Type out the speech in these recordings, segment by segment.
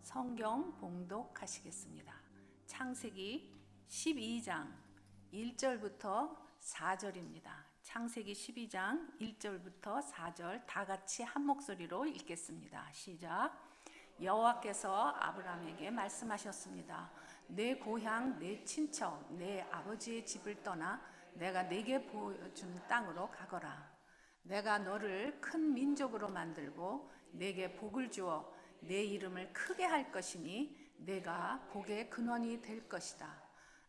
성경 봉독하시겠습니다. 창세기 12장 1절부터 4절입니다. 창세기 12장 1절부터 4절 다 같이 한 목소리로 읽겠습니다. 시작. 여호와께서 아브라함에게 말씀하셨습니다. 내 고향, 내 친척, 내 아버지의 집을 떠나 내가 네게 보여준 땅으로 가거라. 내가 너를 큰 민족으로 만들고 네게 복을 주어 내 이름을 크게 할 것이니 내가 복의 근원이 될 것이다.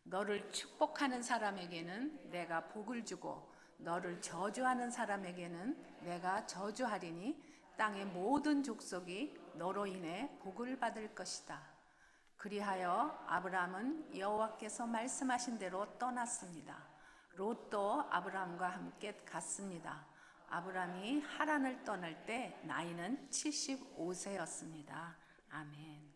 너를 축복하는 사람에게는 내가 복을 주고 너를 저주하는 사람에게는 내가 저주하리니 땅의 모든 족속이 너로 인해 복을 받을 것이다. 그리하여 아브라함은 여호와께서 말씀하신 대로 떠났습니다. 롯도 아브라함과 함께 갔습니다. 아브라함이 하란을 떠날 때 나이는 75세였습니다. 아멘.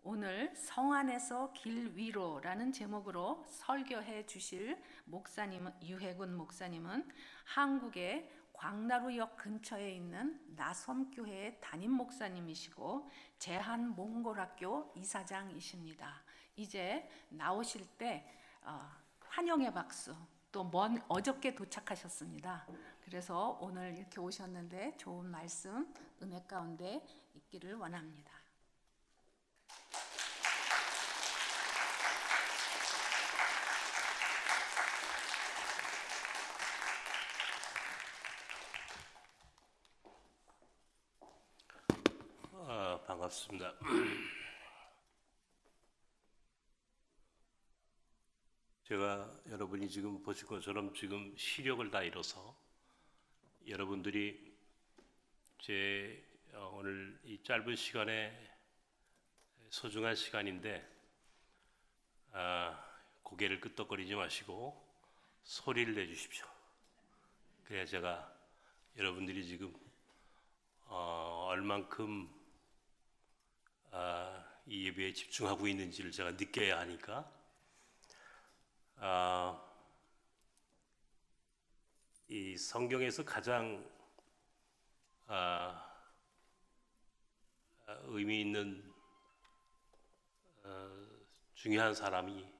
오늘 성 안에서 길 위로라는 제목으로 설교해 주실 목사님 유해군 목사님은 한국의 광나루역 근처에 있는 나섬교회의 담임 목사님이시고 제한몽골학교 이사장이십니다. 이제 나오실 때 환영의 박수, 또 어저께 도착하셨습니다. 그래서 오늘 이렇게 오셨는데 좋은 말씀, 은혜 가운데 있기를 원합니다. 반갑습니다. 제가 여러분이 지금 보실 것처럼 지금 시력을 다 잃어서 여러분들이 제 오늘 이 짧은 시간에 소중한 시간인데 고개를 끄덕거리지 마시고 소리를 내주십시오. 그래야 제가 여러분들이 지금 얼만큼 이 예배에 집중하고 있는지를 제가 느껴야 하니까 이 성경에서 가장 의미 있는 중요한 사람이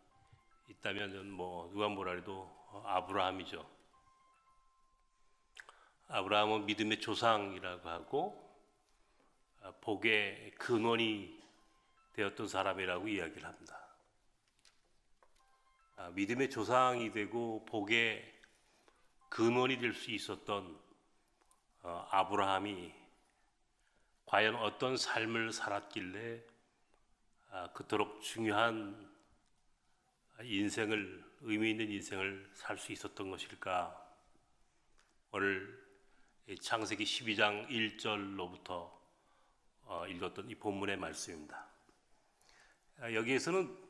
있다면 뭐 누가 뭐라 해도 아브라함이죠. 아브라함은 믿음의 조상이라고 하고 복의 근원이 되었던 사람이라고 이야기를 합니다. 믿음의 조상이 되고 복의 근원이 될 수 있었던 아브라함이 과연 어떤 삶을 살았길래 그토록 중요한 인생을, 의미 있는 인생을 살 수 있었던 것일까? 오늘 창세기 12장 1절로부터 읽었던 이 본문의 말씀입니다. 여기에서는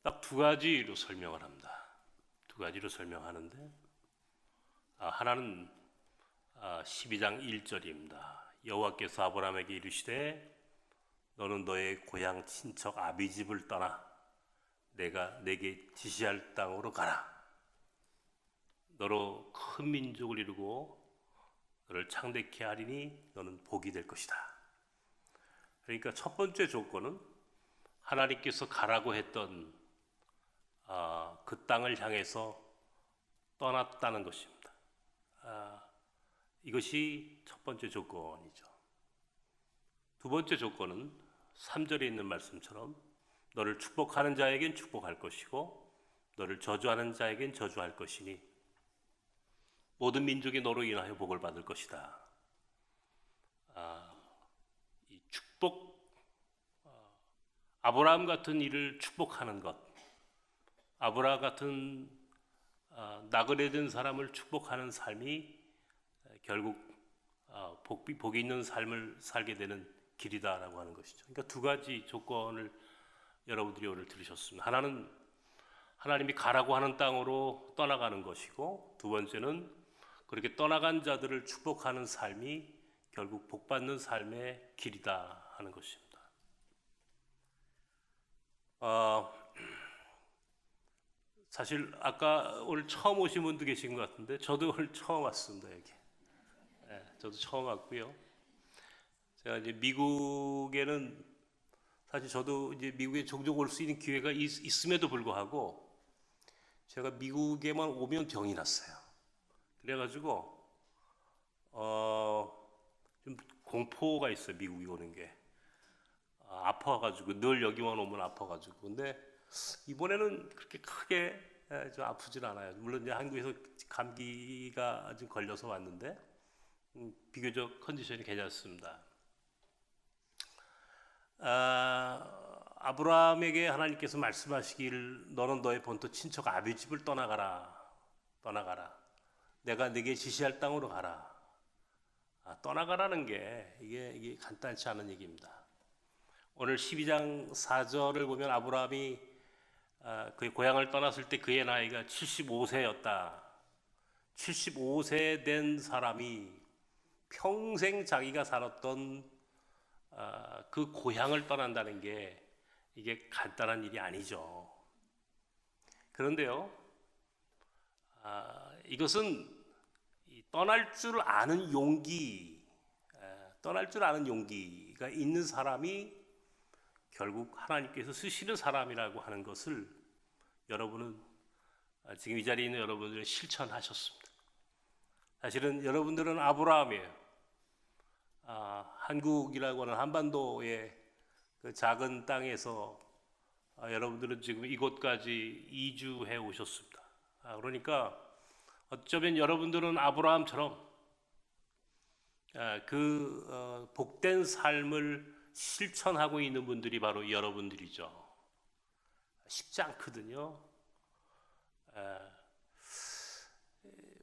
딱 두 가지로 설명을 합니다. 두 가지로 설명하는데 하나는 12장 1절입니다. 여호와께서 아브라함에게 이르시되 너는 너의 고향 친척 아비 집을 떠나 내가 내게 지시할 땅으로 가라. 너로 큰 민족을 이루고 너를 창대케 하리니 너는 복이 될 것이다. 그러니까 첫 번째 조건은 하나님께서 가라고 했던 그 땅을 향해서 떠났다는 것입니다. 이것이 첫 번째 조건이죠. 두 번째 조건은 3절에 있는 말씀처럼 너를 축복하는 자에겐 축복할 것이고 너를 저주하는 자에겐 저주할 것이니 모든 민족이 너로 인하여 복을 받을 것이다. 이 축복, 아브라함 같은 이를 축복하는 것, 아브라함 같은 나그네 된 사람을 축복하는 삶이 결국 복이 있는 삶을 살게 되는 길이다라고 하는 것이죠. 그러니까 두 가지 조건을 여러분들이 오늘 들으셨습니다. 하나는 하나님이 가라고 하는 땅으로 떠나가는 것이고, 두 번째는 그렇게 떠나간 자들을 축복하는 삶이 결국 복받는 삶의 길이다 하는 것입니다. 사실 아까 오늘 처음 오신 분도 계신 것 같은데 저도 오늘 처음 왔습니다. 여기. 저도 처음 왔고요. 제가 이제 미국에는 사실 저도 이제 미국에 종종 올 수 있는 기회가 있음에도 불구하고 제가 미국에만 오면 병이 났어요. 그래가지고 좀 공포가 있어요. 미국에 오는 게. 아파가지고 늘 여기만 오면 아파가지고. 근데 이번에는 그렇게 크게 좀 아프진 않아요. 물론 이제 한국에서 감기가 좀 걸려서 왔는데 비교적 컨디션이 괜찮습니다. 아브라함에게 하나님께서 말씀하시길 너는 너의 본토 친척 아비 집을 떠나가라. 내가 네게 지시할 땅으로 가라. 떠나가라는 게 이게 간단치 않은 얘기입니다. 오늘 12장 4절을 보면 아브라함이 그의 고향을 떠났을 때 그의 나이가 75세였다. 75세 된 사람이 평생 자기가 살았던 그 고향을 떠난다는 게 이게 간단한 일이 아니죠. 그런데요, 이것은 떠날 줄 아는 용기가 있는 사람이 결국 하나님께서 쓰시는 사람이라고 하는 것을 여러분은 지금 이 자리에 있는 여러분들은 실천하셨습니다. 사실은 여러분들은 아브라함이에요. 한국이라고 하는 한반도의 그 작은 땅에서 여러분들은 지금 이곳까지 이주해 오셨습니다. 그러니까 어쩌면 여러분들은 아브라함처럼 복된 삶을 실천하고 있는 분들이 바로 여러분들이죠. 쉽지 않거든요.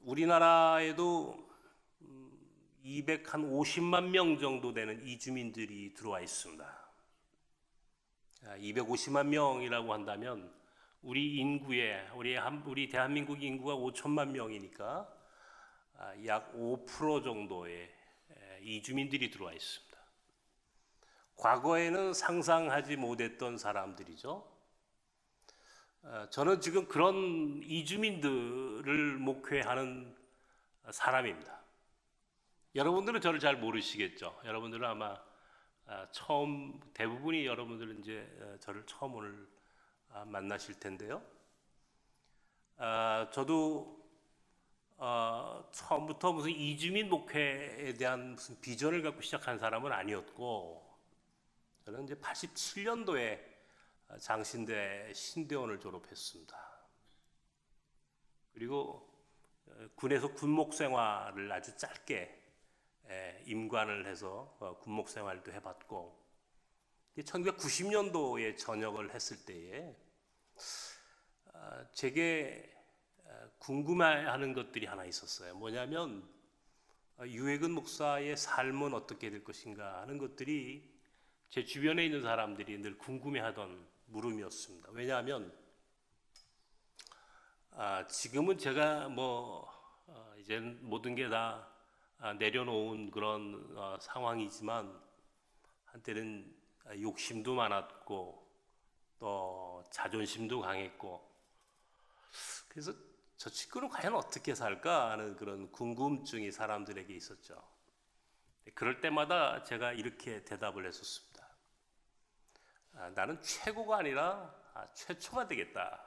우리나라에도 250만 명 정도 되는 이주민들이 들어와 있습니다. 250만 명이라고 한다면 우리 대한민국 인구가 5천만 명이니까 약 5% 정도의 이주민들이 들어와 있습니다. 과거에는 상상하지 못했던 사람들이죠. 저는 지금 그런 이주민들을 목회하는 사람입니다. 여러분들은 저를 잘 모르시겠죠. 여러분들은 아마 대부분이 여러분들은 이제 저를 처음 오늘 만나실 텐데요. 저도 처음부터 무슨 이주민 목회에 대한 무슨 비전을 갖고 시작한 사람은 아니었고, 저는 이제 87년도에 장신대 신대원을 졸업했습니다. 그리고 군에서 군목 생활을 아주 짧게 임관을 해서 군목 생활도 해봤고, 1990년도에 전역을 했을 때에 제게 궁금해하는 것들이 하나 있었어요. 뭐냐면 유해근 목사의 삶은 어떻게 될 것인가 하는 것들이 제 주변에 있는 사람들이 늘 궁금해하던 물음이었습니다. 왜냐하면 지금은 제가 이제 모든 게 다 내려놓은 그런 상황이지만 한때는 욕심도 많았고 또 자존심도 강했고, 그래서 저 친구는 과연 어떻게 살까 하는 그런 궁금증이 사람들에게 있었죠. 그럴 때마다 제가 이렇게 대답을 했었습니다. 나는 최고가 아니라 최초가 되겠다.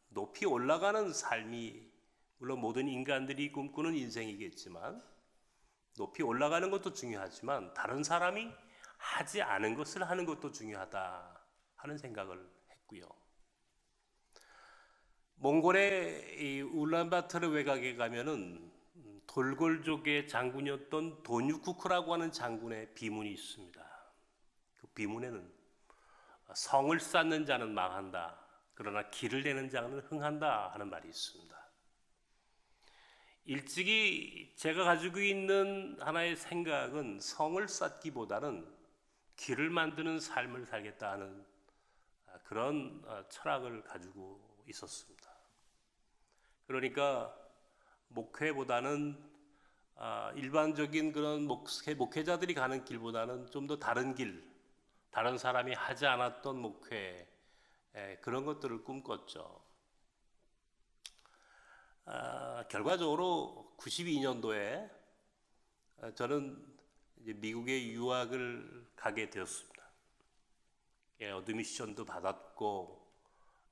높이 올라가는 삶이 물론 모든 인간들이 꿈꾸는 인생이겠지만, 높이 올라가는 것도 중요하지만 다른 사람이 하지 않은 것을 하는 것도 중요하다 하는 생각을 했고요. 몽골의 이 울란바토르 외곽에 가면은 돌골족의 장군이었던 돈유쿠크라고 하는 장군의 비문이 있습니다. 그 비문에는 성을 쌓는 자는 망한다, 그러나 길을 내는 자는 흥한다 하는 말이 있습니다. 일찍이 제가 가지고 있는 하나의 생각은 성을 쌓기보다는 길을 만드는 삶을 살겠다 하는 그런 철학을 가지고 있었습니다. 그러니까 목회보다는 일반적인 그런 목회자들이 가는 길보다는 좀 더 다른 길, 다른 사람이 하지 않았던 목회, 그런 것들을 꿈꿨죠. 결과적으로 92년도에 저는 이제 미국에 유학을 가게 되었습니다. 어드미션도 받았고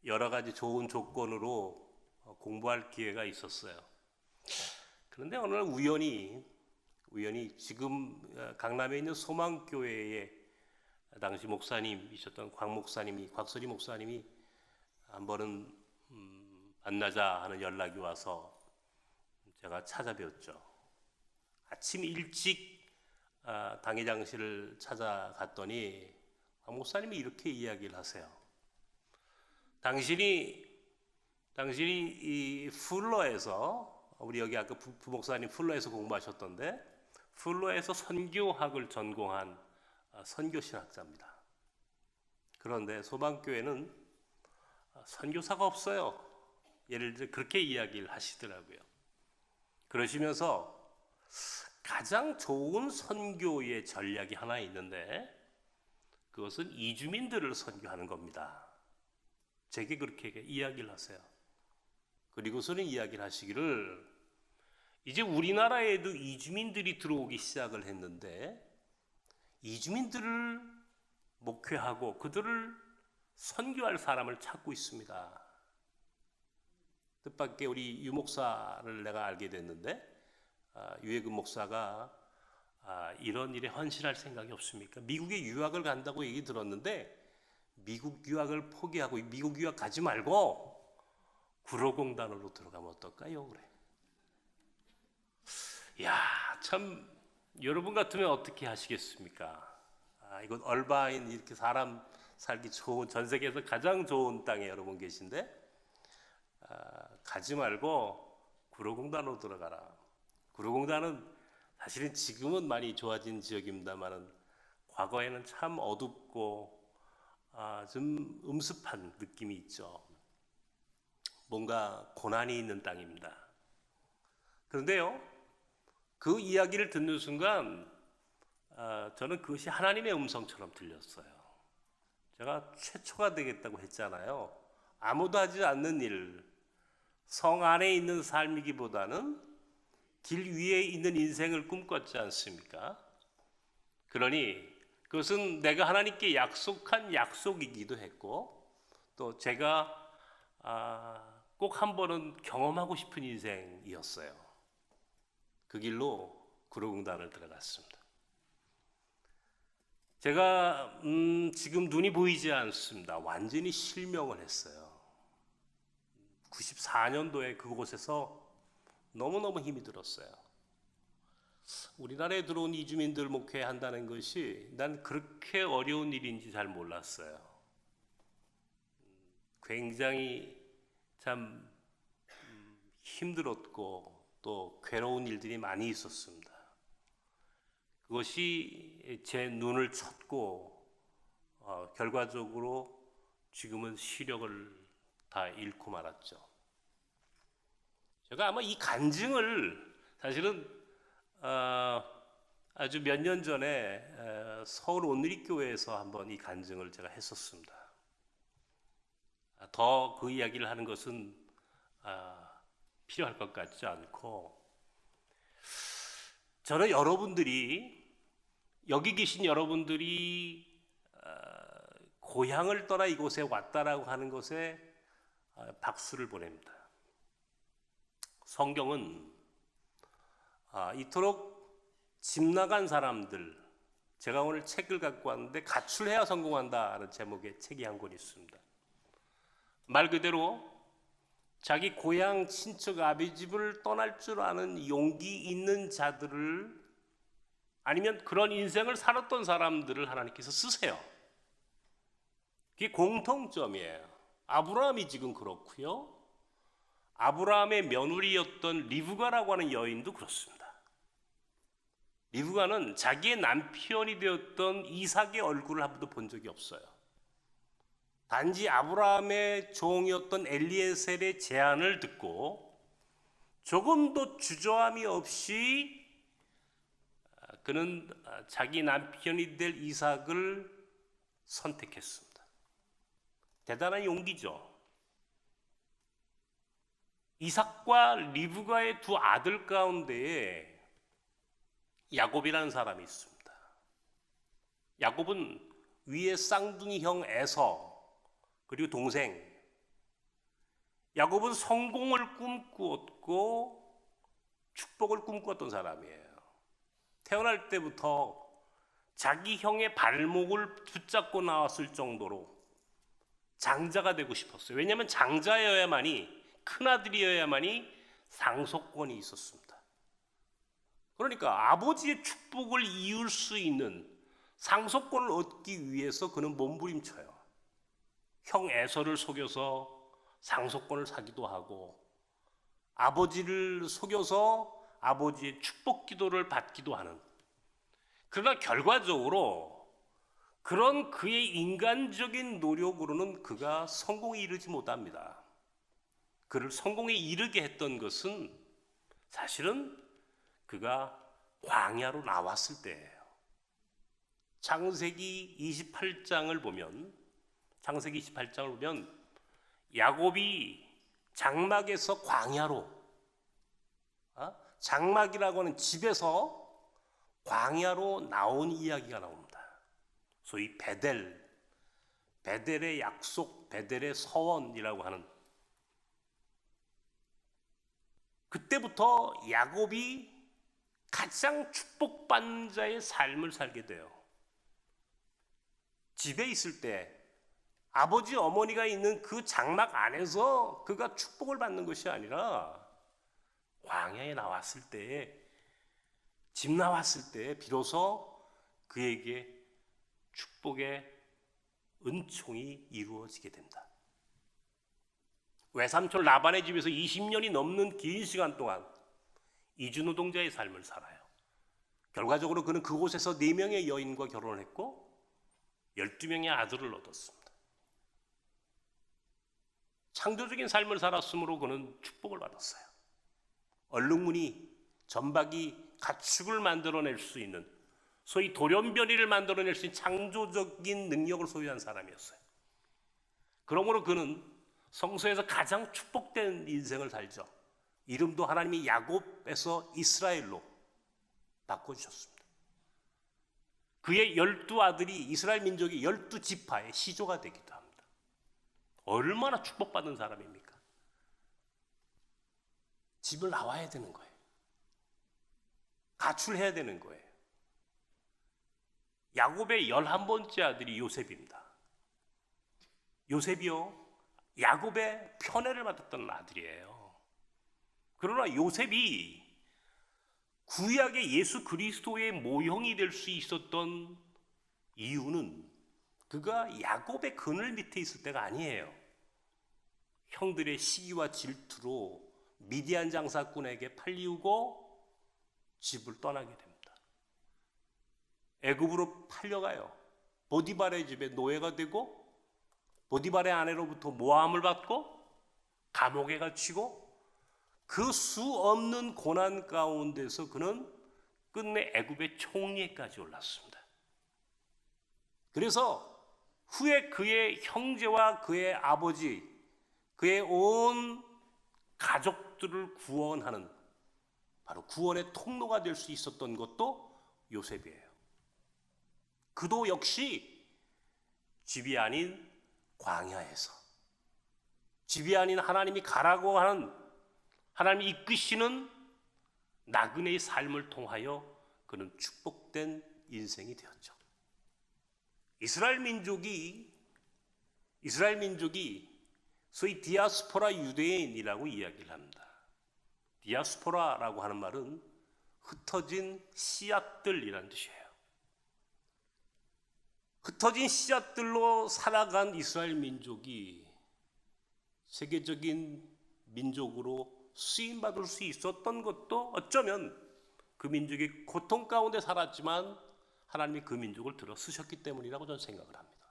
여러 가지 좋은 조건으로 공부할 기회가 있었어요. 그런데 어느 날 우연히 지금 강남에 있는 소망교회에 당시 목사님이셨던 곽설이 목사님이 한 번은 만나자 하는 연락이 와서 제가 찾아뵈었죠. 아침 일찍 당회장실을 찾아갔더니 목사님이 이렇게 이야기를 하세요. 당신이 이 풀러에서, 우리 여기 아까 부목사님 풀러에서 공부하셨던데, 풀러에서 선교학을 전공한 선교신학자입니다. 그런데 소망교회는 선교사가 없어요. 예를 들어 그렇게 이야기를 하시더라고요. 그러시면서 가장 좋은 선교의 전략이 하나 있는데 그것은 이주민들을 선교하는 겁니다. 제게 그렇게 이야기를 하세요. 그리고서는 이야기를 하시기를 이제 우리나라에도 이주민들이 들어오기 시작을 했는데 이주민들을 목회하고 그들을 선교할 사람을 찾고 있습니다. 뜻밖의 우리 유 목사를 내가 알게 됐는데 유해근 목사가 이런 일에 헌신할 생각이 없습니까? 미국에 유학을 간다고 얘기 들었는데 미국 유학을 포기하고 미국 유학 가지 말고 구로공단으로 들어가면 어떨까요? 그래. 야, 참 여러분 같으면 어떻게 하시겠습니까? 이곳 얼바인 이렇게 사람 살기 좋은 전 세계에서 가장 좋은 땅에 여러분 계신데 가지 말고 구로공단으로 들어가라. 구로공단은 사실은 지금은 많이 좋아진 지역입니다만은 과거에는 참 어둡고 좀 음습한 느낌이 있죠. 뭔가 고난이 있는 땅입니다. 그런데요, 그 이야기를 듣는 순간 저는 그것이 하나님의 음성처럼 들렸어요. 제가 최초가 되겠다고 했잖아요. 아무도 하지 않는 일, 성 안에 있는 삶이기보다는 길 위에 있는 인생을 꿈꿨지 않습니까? 그러니 그것은 내가 하나님께 약속한 약속이기도 했고 또 제가 꼭 한 번은 경험하고 싶은 인생이었어요. 그 길로 구로공단을 들어갔습니다. 제가 지금 눈이 보이지 않습니다. 완전히 실명을 했어요. 94년도에 그곳에서 너무너무 힘이 들었어요. 우리나라에 들어온 이주민들 목회한다는 것이 난 그렇게 어려운 일인지 잘 몰랐어요. 굉장히 참 힘들었고 또 괴로운 일들이 많이 있었습니다. 그것이 제 눈을 쳤고 결과적으로 지금은 시력을 다 잃고 말았죠. 제가 아마 이 간증을 사실은 아주 몇 년 전에 서울 온누리교회에서 한번 이 간증을 제가 했었습니다. 더 그 이야기를 하는 것은 필요할 것 같지 않고 저는 여기 계신 여러분들이 고향을 떠나 이곳에 왔다라고 하는 것에 박수를 보냅니다. 성경은 이토록 집 나간 사람들, 제가 오늘 책을 갖고 왔는데 가출해야 성공한다는 제목의 책이 한 권 있습니다. 말 그대로 자기 고향 친척 아비집을 떠날 줄 아는 용기 있는 자들을 아니면 그런 인생을 살았던 사람들을 하나님께서 쓰세요. 그게 공통점이에요. 아브라함이 지금 그렇고요. 아브라함의 며느리였던 리브가라고 하는 여인도 그렇습니다. 리브가는 자기의 남편이 되었던 이삭의 얼굴을 한 번도 본 적이 없어요. 단지 아브라함의 종이었던 엘리에셀의 제안을 듣고 조금도 주저함이 없이 그는 자기 남편이 될 이삭을 선택했습니다. 대단한 용기죠. 이삭과 리브가의 두 아들 가운데에 야곱이라는 사람이 있습니다. 야곱은 위에 쌍둥이 형 에서, 그리고 동생 야곱은 성공을 꿈꾸었고 축복을 꿈꾸었던 사람이에요. 태어날 때부터 자기 형의 발목을 붙잡고 나왔을 정도로 장자가 되고 싶었어요. 왜냐하면 장자여야만이, 큰아들이어야만이 상속권이 있었습니다. 그러니까 아버지의 축복을 이을 수 있는 상속권을 얻기 위해서 그는 몸부림쳐요. 형 에서를 속여서 상속권을 사기도 하고, 아버지를 속여서 아버지의 축복 기도를 받기도 하는. 그러나 결과적으로 그런 그의 인간적인 노력으로는 그가 성공에 이르지 못합니다. 그를 성공에 이르게 했던 것은 사실은 그가 광야로 나왔을 때예요. 창세기 28장을 보면 야곱이 장막에서 광야로, 장막이라고 하는 집에서 광야로 나온 이야기가 나옵니다. 소위 베델의 약속, 베델의 서원이라고 하는, 그때부터 야곱이 가장 축복받는 자의 삶을 살게 돼요. 집에 있을 때 아버지 어머니가 있는 그 장막 안에서 그가 축복을 받는 것이 아니라 광야에 나왔을 때, 집 나왔을 때 비로소 그에게 축복의 은총이 이루어지게 된다. 외삼촌 라반의 집에서 20년이 넘는 긴 시간 동안 이주노동자의 삶을 살아요. 결과적으로 그는 그곳에서 4명의 여인과 결혼을 했고 12명의 아들을 얻었습니다. 창조적인 삶을 살았으므로 그는 축복을 받았어요. 얼룩무늬, 점박이, 가축을 만들어낼 수 있는, 소위 돌연변이를 만들어낼 수 있는 창조적인 능력을 소유한 사람이었어요. 그러므로 그는 성서에서 가장 축복된 인생을 살죠. 이름도 하나님이 야곱에서 이스라엘로 바꿔주셨습니다. 그의 12아들이 이스라엘 민족의 12지파의 시조가 되기도 합니다. 얼마나 축복받은 사람입니까? 집을 나와야 되는 거예요. 가출해야 되는 거예요. 야곱의 11번째 아들이 요셉입니다. 요셉이요, 야곱의 편애를 받았던 아들이에요. 그러나 요셉이 구약의 예수 그리스도의 모형이 될 수 있었던 이유는 그가 야곱의 그늘 밑에 있을 때가 아니에요. 형들의 시기와 질투로 미디안 장사꾼에게 팔리우고 집을 떠나게 됩니다. 애굽으로 팔려가요. 보디발의 집에 노예가 되고 보디발의 아내로부터 모함을 받고 감옥에 갇히고 그 수 없는 고난 가운데서 그는 끝내 애굽의 총리에까지 올랐습니다. 그래서 후에 그의 형제와 그의 아버지, 그의 온 가족들을 구원하는, 바로 구원의 통로가 될 수 있었던 것도 요셉이에요. 그도 역시 집이 아닌 광야에서, 집이 아닌 하나님이 가라고 하는, 하나님이 이끄시는 나그네의 삶을 통하여 그는 축복된 인생이 되었죠. 이스라엘 민족이 소위 디아스포라 유대인이라고 이야기를 합니다. 디아스포라라고 하는 말은 흩어진 씨앗들이라는 뜻이에요. 흩어진 씨앗들로 살아간 이스라엘 민족이 세계적인 민족으로 쓰임받을 수 있었던 것도 어쩌면 그 민족이 고통 가운데 살았지만 하나님이 그 민족을 들어 쓰셨기 때문이라고 저는 생각을 합니다.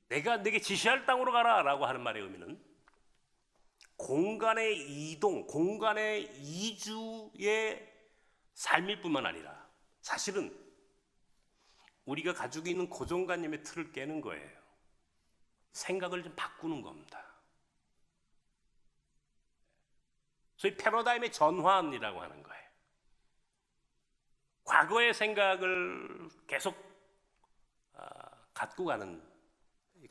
내가 내게 지시할 땅으로 가라 라고 하는 말의 의미는 공간의 이동, 공간의 이주의 삶일 뿐만 아니라 사실은 우리가 가지고 있는 고정관념의 틀을 깨는 거예요. 생각을 좀 바꾸는 겁니다. 소위 패러다임의 전환이라고 하는 거예요. 과거의 생각을 계속 갖고 가는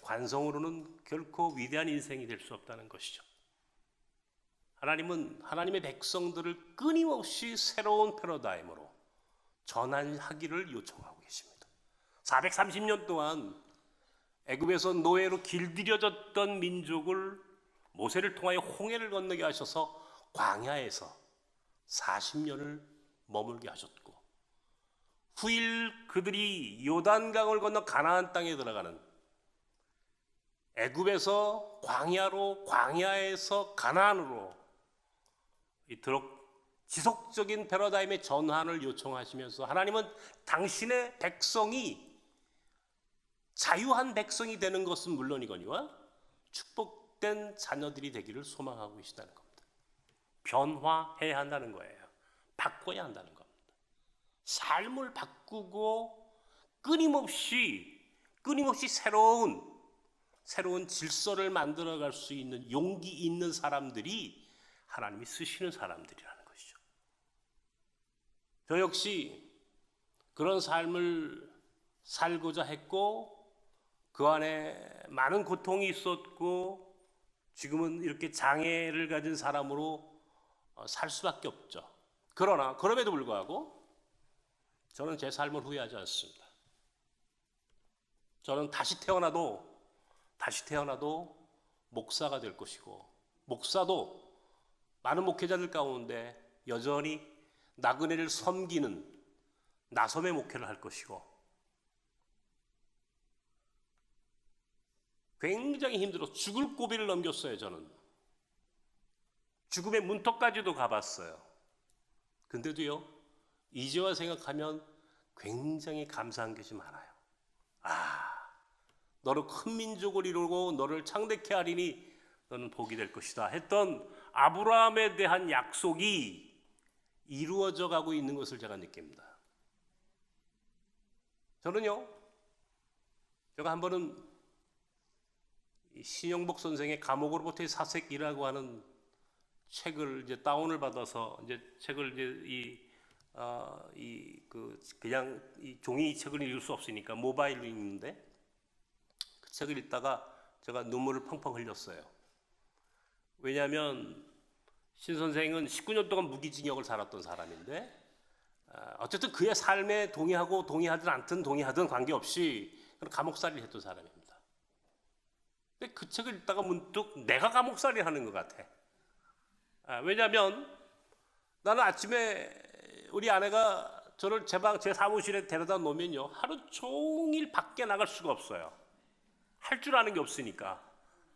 관성으로는 결코 위대한 인생이 될 수 없다는 것이죠. 하나님은 하나님의 백성들을 끊임없이 새로운 패러다임으로 전환하기를 요청하고 계십니다. 430년 동안 애굽에서 노예로 길들여졌던 민족을 모세를 통하여 홍해를 건너게 하셔서 광야에서 40년을 머물게 하셨고, 후일 그들이 요단강을 건너 가나안 땅에 들어가는, 애굽에서 광야로, 광야에서 가나안으로 이토록 지속적인 패러다임의 전환을 요청하시면서 하나님은 당신의 백성이 자유한 백성이 되는 것은 물론이거니와 축복된 자녀들이 되기를 소망하고 계시다는 겁니다. 변화해야 한다는 거예요. 바꿔야 한다는 겁니다. 삶을 바꾸고 끊임없이 새로운 질서를 만들어갈 수 있는 용기 있는 사람들이 하나님이 쓰시는 사람들이라는 것이죠. 저 역시 그런 삶을 살고자 했고, 그 안에 많은 고통이 있었고, 지금은 이렇게 장애를 가진 사람으로 살 수밖에 없죠. 그러나 그럼에도 불구하고 저는 제 삶을 후회하지 않습니다. 저는 다시 태어나도 목사가 될 것이고, 목사도 많은 목회자들 가운데 여전히 나그네를 섬기는 나섬의 목회를 할 것이고, 굉장히 힘들어 죽을 고비를 넘겼어요. 저는 죽음의 문턱까지도 가봤어요. 근데도요, 이제와 생각하면 굉장히 감사한 것이 많아요. 너를 큰 민족을 이루고 너를 창대케 하리니 너는 복이 될 것이다 했던 아브라함에 대한 약속이 이루어져 가고 있는 것을 제가 느낍니다. 제가 한 번은 신영복 선생의 감옥으로부터의 사색이라고 하는 책을 이제 다운을 받아서 이제 책을 그냥 이 종이 책을 읽을 수 없으니까 모바일로 읽는데, 그 책을 읽다가 제가 눈물을 펑펑 흘렸어요. 왜냐하면 신 선생은 19년 동안 무기징역을 살았던 사람인데, 어쨌든 그의 삶에 동의하든 않든 동의하든 관계없이 감옥살이를 했던 사람입니다. 근데 그 책을 읽다가 문득 내가 감옥살이 하는 것 같아. 왜냐하면 나는 아침에 우리 아내가 저를 제 사무실에 데려다 놓으면요, 하루 종일 밖에 나갈 수가 없어요. 할 줄 아는 게 없으니까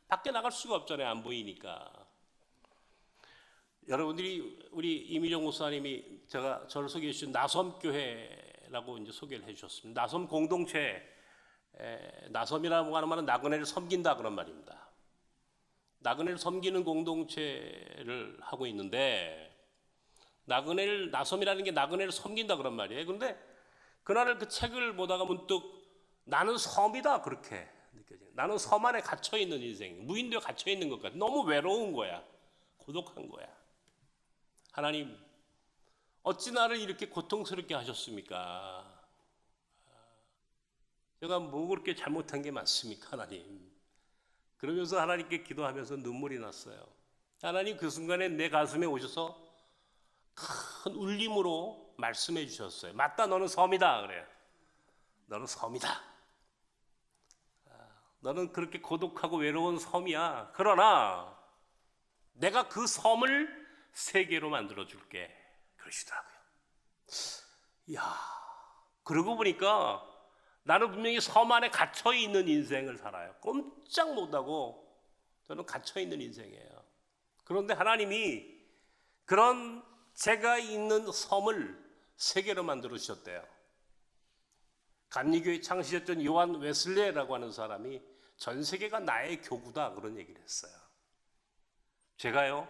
밖에 나갈 수가 없잖아요. 안 보이니까. 여러분들이 우리 이미정 목사님이 저를 소개해 주신 나섬교회라고 이제 소개를 해주셨습니다. 나섬 공동체, 나섬이라고 하는 말은 나그네를 섬긴다 그런 말입니다. 나그네를 섬기는 공동체를 하고 있는데, 나섬이라는 게 나그네를 섬긴다 그런 말이에요. 그런데 그날 그 책을 보다가 문득 나는 섬이다 그렇게 느껴져요. 나는 섬 안에 갇혀 있는 인생, 무인도에 갇혀 있는 것 같아. 너무 외로운 거야. 고독한 거야. 하나님, 어찌 나를 이렇게 고통스럽게 하셨습니까? 제가 뭐 그렇게 잘못한 게 많습니까, 하나님? 그러면서 하나님께 기도하면서 눈물이 났어요. 하나님, 그 순간에 내 가슴에 오셔서 큰 울림으로 말씀해 주셨어요. 맞다, 너는 섬이다. 그래요. 너는 섬이다. 너는 그렇게 고독하고 외로운 섬이야. 그러나 내가 그 섬을 세계로 만들어 줄게. 그러시더라고요. 이야, 그러고 보니까 나는 분명히 섬 안에 갇혀 있는 인생을 살아요. 꼼짝 못하고 저는 갇혀 있는 인생이에요. 그런데 하나님이 그런 제가 있는 섬을 세계로 만들어 주셨대요. 감리교회 창시했던 요한 웨슬레라고 하는 사람이 전 세계가 나의 교구다 그런 얘기를 했어요. 제가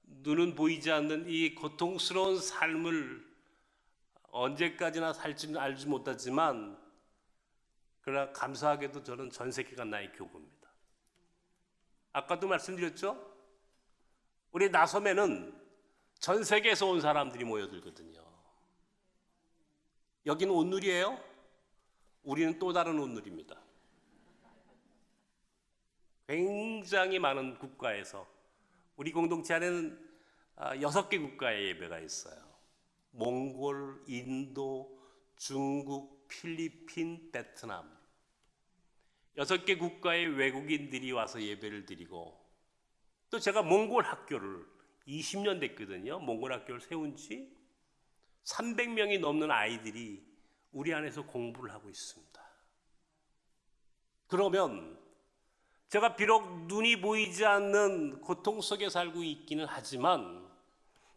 눈은 보이지 않는 이 고통스러운 삶을 언제까지나 살지는 알지 못하지만, 그러나 감사하게도 저는 전 세계가 나의 교구입니다. 아까도 말씀드렸죠? 우리 나섬에는 전 세계에서 온 사람들이 모여들거든요. 여기는 온누리예요? 우리는 또 다른 온누리입니다. 굉장히 많은 국가에서 우리 공동체 안에는 6개 국가의 예배가 있어요. 몽골, 인도, 중국, 필리핀, 베트남 6개 국가의 외국인들이 와서 예배를 드리고, 또 제가 몽골 학교를 20년 됐거든요. 몽골 학교를 세운 지 300명이 넘는 아이들이 우리 안에서 공부를 하고 있습니다. 그러면 제가 비록 눈이 보이지 않는 고통 속에 살고 있기는 하지만,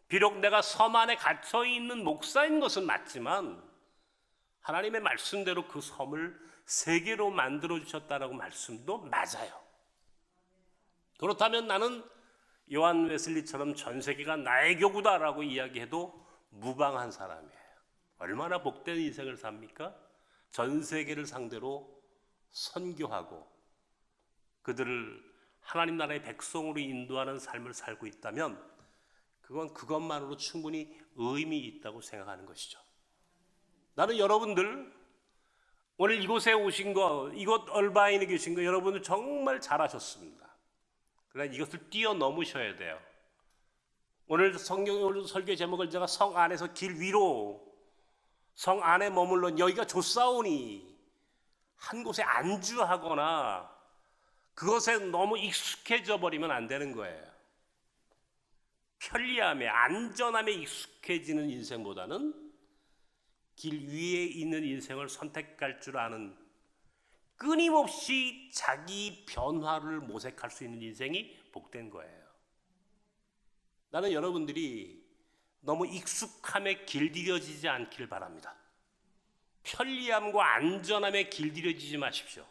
비록 내가 섬 안에 갇혀 있는 목사인 것은 맞지만, 하나님의 말씀대로 그 섬을 세계로 만들어 주셨다라고 말씀도 맞아요. 그렇다면 나는 요한 웨슬리처럼 전 세계가 나의 교구다라고 이야기해도 무방한 사람이에요. 얼마나 복된 인생을 삽니까? 전 세계를 상대로 선교하고 그들을 하나님 나라의 백성으로 인도하는 삶을 살고 있다면, 그건 그것만으로 충분히 의미 있다고 생각하는 것이죠. 나는 여러분들 오늘 이곳에 오신 거, 이곳 얼바인에 계신 거 여러분들 정말 잘하셨습니다. 그러나 이것을 뛰어넘으셔야 돼요. 오늘 성경 설교 제목을 제가 성 안에서 길 위로, 성 안에 머물러 여기가 좋사오니 한 곳에 안주하거나 그것에 너무 익숙해져 버리면 안 되는 거예요. 편리함에, 안전함에 익숙해지는 인생보다는 길 위에 있는 인생을 선택할 줄 아는, 끊임없이 자기 변화를 모색할 수 있는 인생이 복된 거예요. 나는 여러분들이 너무 익숙함에 길들여지지 않기를 바랍니다. 편리함과 안전함에 길들여지지 마십시오.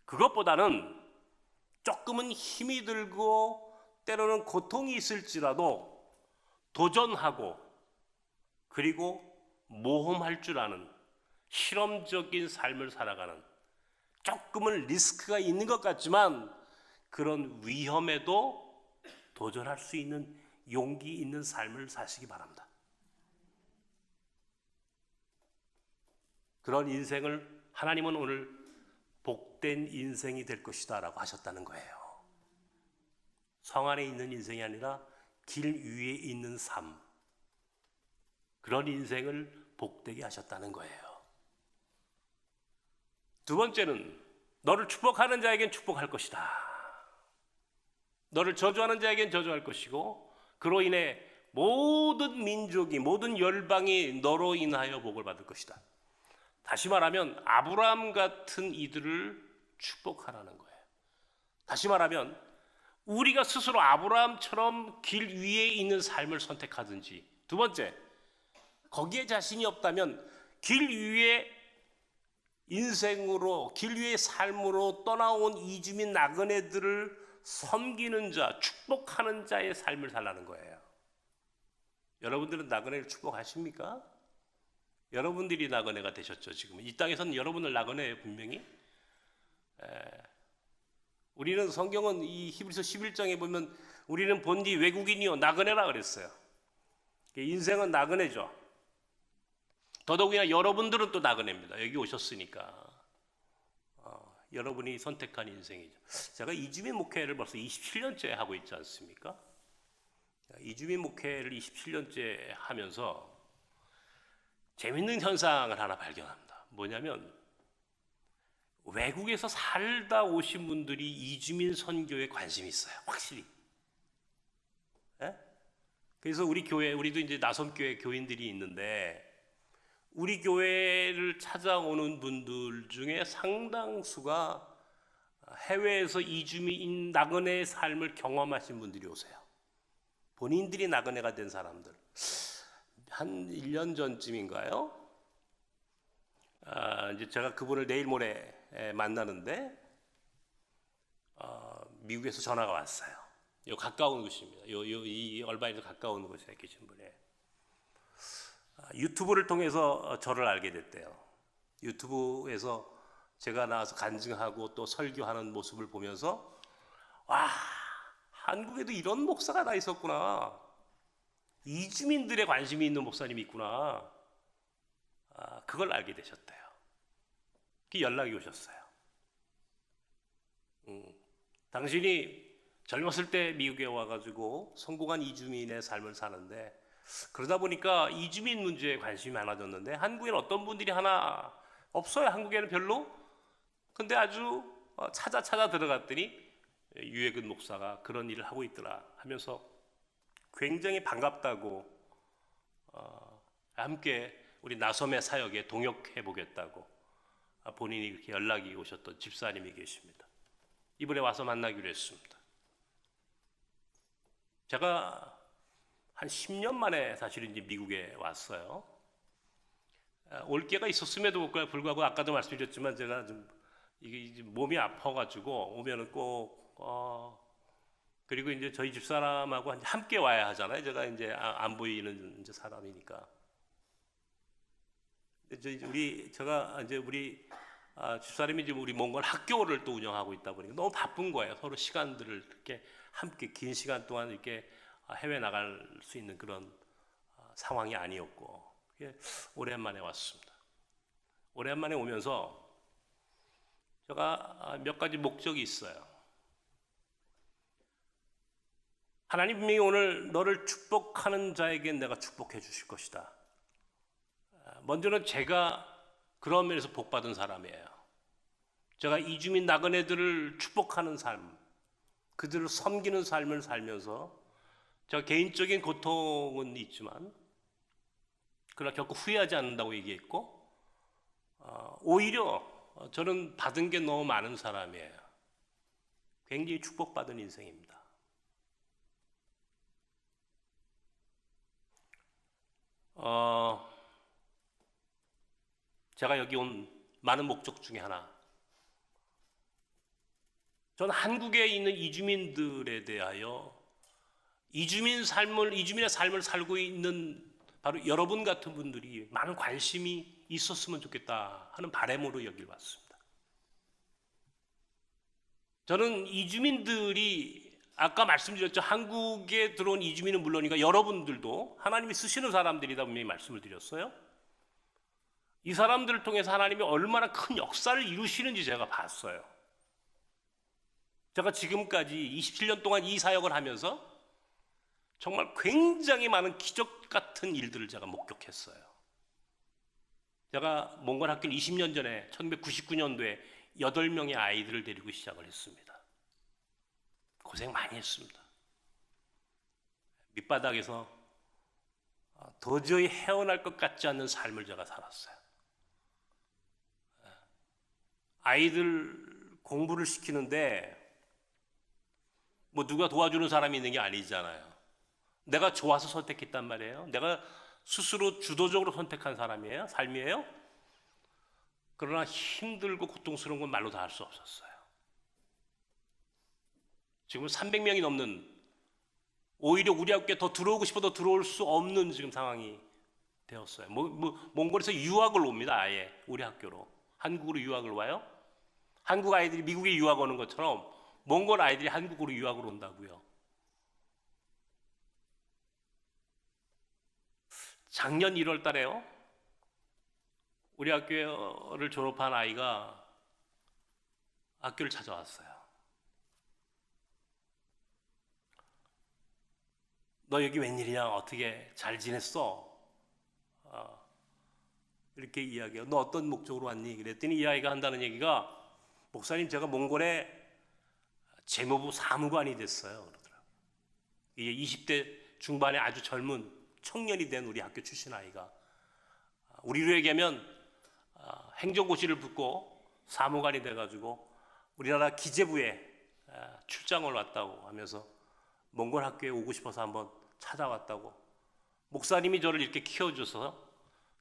그것보다는 조금은 힘이 들고 때로는 고통이 있을지라도 도전하고, 그리고 모험할 줄 아는 실험적인 삶을 살아가는, 조금은 리스크가 있는 것 같지만 그런 위험에도 도전할 수 있는 용기 있는 삶을 사시기 바랍니다. 그런 인생을 하나님은 오늘 복된 인생이 될 것이다 라고 하셨다는 거예요. 성 안에 있는 인생이 아니라 길 위에 있는 삶, 그런 인생을 복되게 하셨다는 거예요. 두 번째는 너를 축복하는 자에겐 축복할 것이다. 너를 저주하는 자에겐 저주할 것이고, 그로 인해 모든 민족이, 모든 열방이 너로 인하여 복을 받을 것이다. 다시 말하면 아브라함 같은 이들을 축복하라는 거예요. 다시 말하면 우리가 스스로 아브라함처럼 길 위에 있는 삶을 선택하든지, 두 번째, 거기에 자신이 없다면 길 위에 인생으로, 길 위의 삶으로 떠나온 이주민 나그네들을 섬기는 자, 축복하는 자의 삶을 살라는 거예요. 여러분들은 나그네를 축복하십니까? 여러분들이 나그네가 되셨죠. 지금 이 땅에서는 여러분을 나그네예요, 분명히. 우리는 성경은 이 히브리서 11장에 보면 우리는 본디 외국인이요 나그네라 그랬어요. 인생은 나그네죠. 더더욱이나 여러분들은 또 나그네입니다. 여기 오셨으니까 여러분이 선택한 인생이죠. 제가 이주민 목회를 벌써 27년째 하고 있지 않습니까? 이주민 목회를 27년째 하면서 재밌는 현상을 하나 발견합니다. 뭐냐면 외국에서 살다 오신 분들이 이주민 선교에 관심이 있어요. 확실히. 그래서 우리 교회, 우리도 이제 나섬교회 교인들이 있는데, 우리 교회를 찾아오는 분들 중에 상당수가 해외에서 이주민 나그네의 삶을 경험하신 분들이 오세요. 본인들이 나그네가 된 사람들. 한 1년 전쯤인가요? 이제 제가 그분을 내일 모레 만나는데 미국에서 전화가 왔어요. 요 가까운 곳입니다. 이 얼바인에서 가까운 곳에 계신 분이 유튜브를 통해서 저를 알게 됐대요. 유튜브에서 제가 나와서 간증하고 또 설교하는 모습을 보면서, 와, 한국에도 이런 목사가 다 있었구나. 이주민들의 관심이 있는 목사님이 있구나. 그걸 알게 되셨대요. 그 연락이 오셨어요. 당신이 젊었을 때 미국에 와가지고 성공한 이주민의 삶을 사는데, 그러다 보니까 이주민 문제에 관심이 많아졌는데 한국에는 어떤 분들이 하나 없어요. 한국에는 별로. 근데 아주 찾아 들어갔더니 유해근 목사가 그런 일을 하고 있더라 하면서 굉장히 반갑다고, 함께 우리 나섬의 사역에 동역해 보겠다고 본인이 이렇게 연락이 오셨던 집사님이 계십니다. 이번에 와서 만나기로 했습니다. 제가 한 10년 만에 사실 이제 미국에 왔어요. 올 기회가 있었음에도 불구하고 아까도 말씀드렸지만 제가 좀 이게 몸이 아파가지고 오면은 꼭 그리고 이제 저희 집사람하고 함께 와야 하잖아요. 제가 이제 안 보이는 이제 사람이니까. 제가 이제 우리 집사람이 지금 우리 몽골 학교를 또 운영하고 있다 보니까 너무 바쁜 거예요. 서로 시간들을 이렇게 함께 긴 시간 동안 이렇게 해외 나갈 수 있는 그런 상황이 아니었고, 오랜만에 왔습니다. 오랜만에 오면서 제가 몇 가지 목적이 있어요. 하나님 분명히 오늘 너를 축복하는 자에게 내가 축복해 주실 것이다. 먼저는 제가 그런 면에서 복받은 사람이에요. 제가 이주민 나그네들을 축복하는 삶, 그들을 섬기는 삶을 살면서 제가 개인적인 고통은 있지만 그러나 결코 후회하지 않는다고 얘기했고, 오히려 저는 받은 게 너무 많은 사람이에요. 굉장히 축복받은 인생입니다. 제가 여기 온 많은 목적 중에 하나, 저는 한국에 있는 이주민들에 대하여 이주민의 삶을 살고 있는 바로 여러분 같은 분들이 많은 관심이 있었으면 좋겠다 하는 바람으로 여기를 왔습니다. 저는 이주민들이 아까 말씀드렸죠. 한국에 들어온 이주민은 물론이니까 여러분들도 하나님이 쓰시는 사람들이다 분명히 말씀을 드렸어요. 이 사람들을 통해서 하나님이 얼마나 큰 역사를 이루시는지 제가 봤어요. 제가 지금까지 27년 동안 이 사역을 하면서 정말 굉장히 많은 기적 같은 일들을 제가 목격했어요. 제가 몽골 학교를 20년 전에 1999년도에 8명의 아이들을 데리고 시작을 했습니다. 고생 많이 했습니다. 밑바닥에서 도저히 헤어날 것 같지 않는 삶을 제가 살았어요. 아이들 공부를 시키는데 뭐 누가 도와주는 사람이 있는 게 아니잖아요. 내가 좋아서 선택했단 말이에요. 내가 스스로 주도적으로 선택한 삶이에요. 그러나 힘들고 고통스러운 건 말로 다 할 수 없었어요. 지금 300명이 넘는, 오히려 우리 학교에 더 들어오고 싶어도 들어올 수 없는 지금 상황이 되었어요. 몽골에서 유학을 옵니다. 아예 우리 학교로 한국으로 유학을 와요. 한국 아이들이 미국에 유학 오는 것처럼 몽골 아이들이 한국으로 유학을 온다고요. 작년 1월 달에요. 우리 학교를 졸업한 아이가 학교를 찾아왔어요. 너 여기 웬일이냐? 어떻게 잘 지냈어? 이렇게 이야기해요. 너 어떤 목적으로 왔니? 그랬더니 이 아이가 한다는 얘기가, 목사님 제가 몽골에 재무부 사무관이 됐어요. 그러더라고요. 이게 20대 중반의 아주 젊은 청년이 된 우리 학교 출신 아이가 우리로 얘기하면 행정고시를 붙고 사무관이 돼가지고 우리나라 기재부에 출장을 왔다고 하면서 몽골 학교에 오고 싶어서 한번 찾아왔다고, 목사님이 저를 이렇게 키워줘서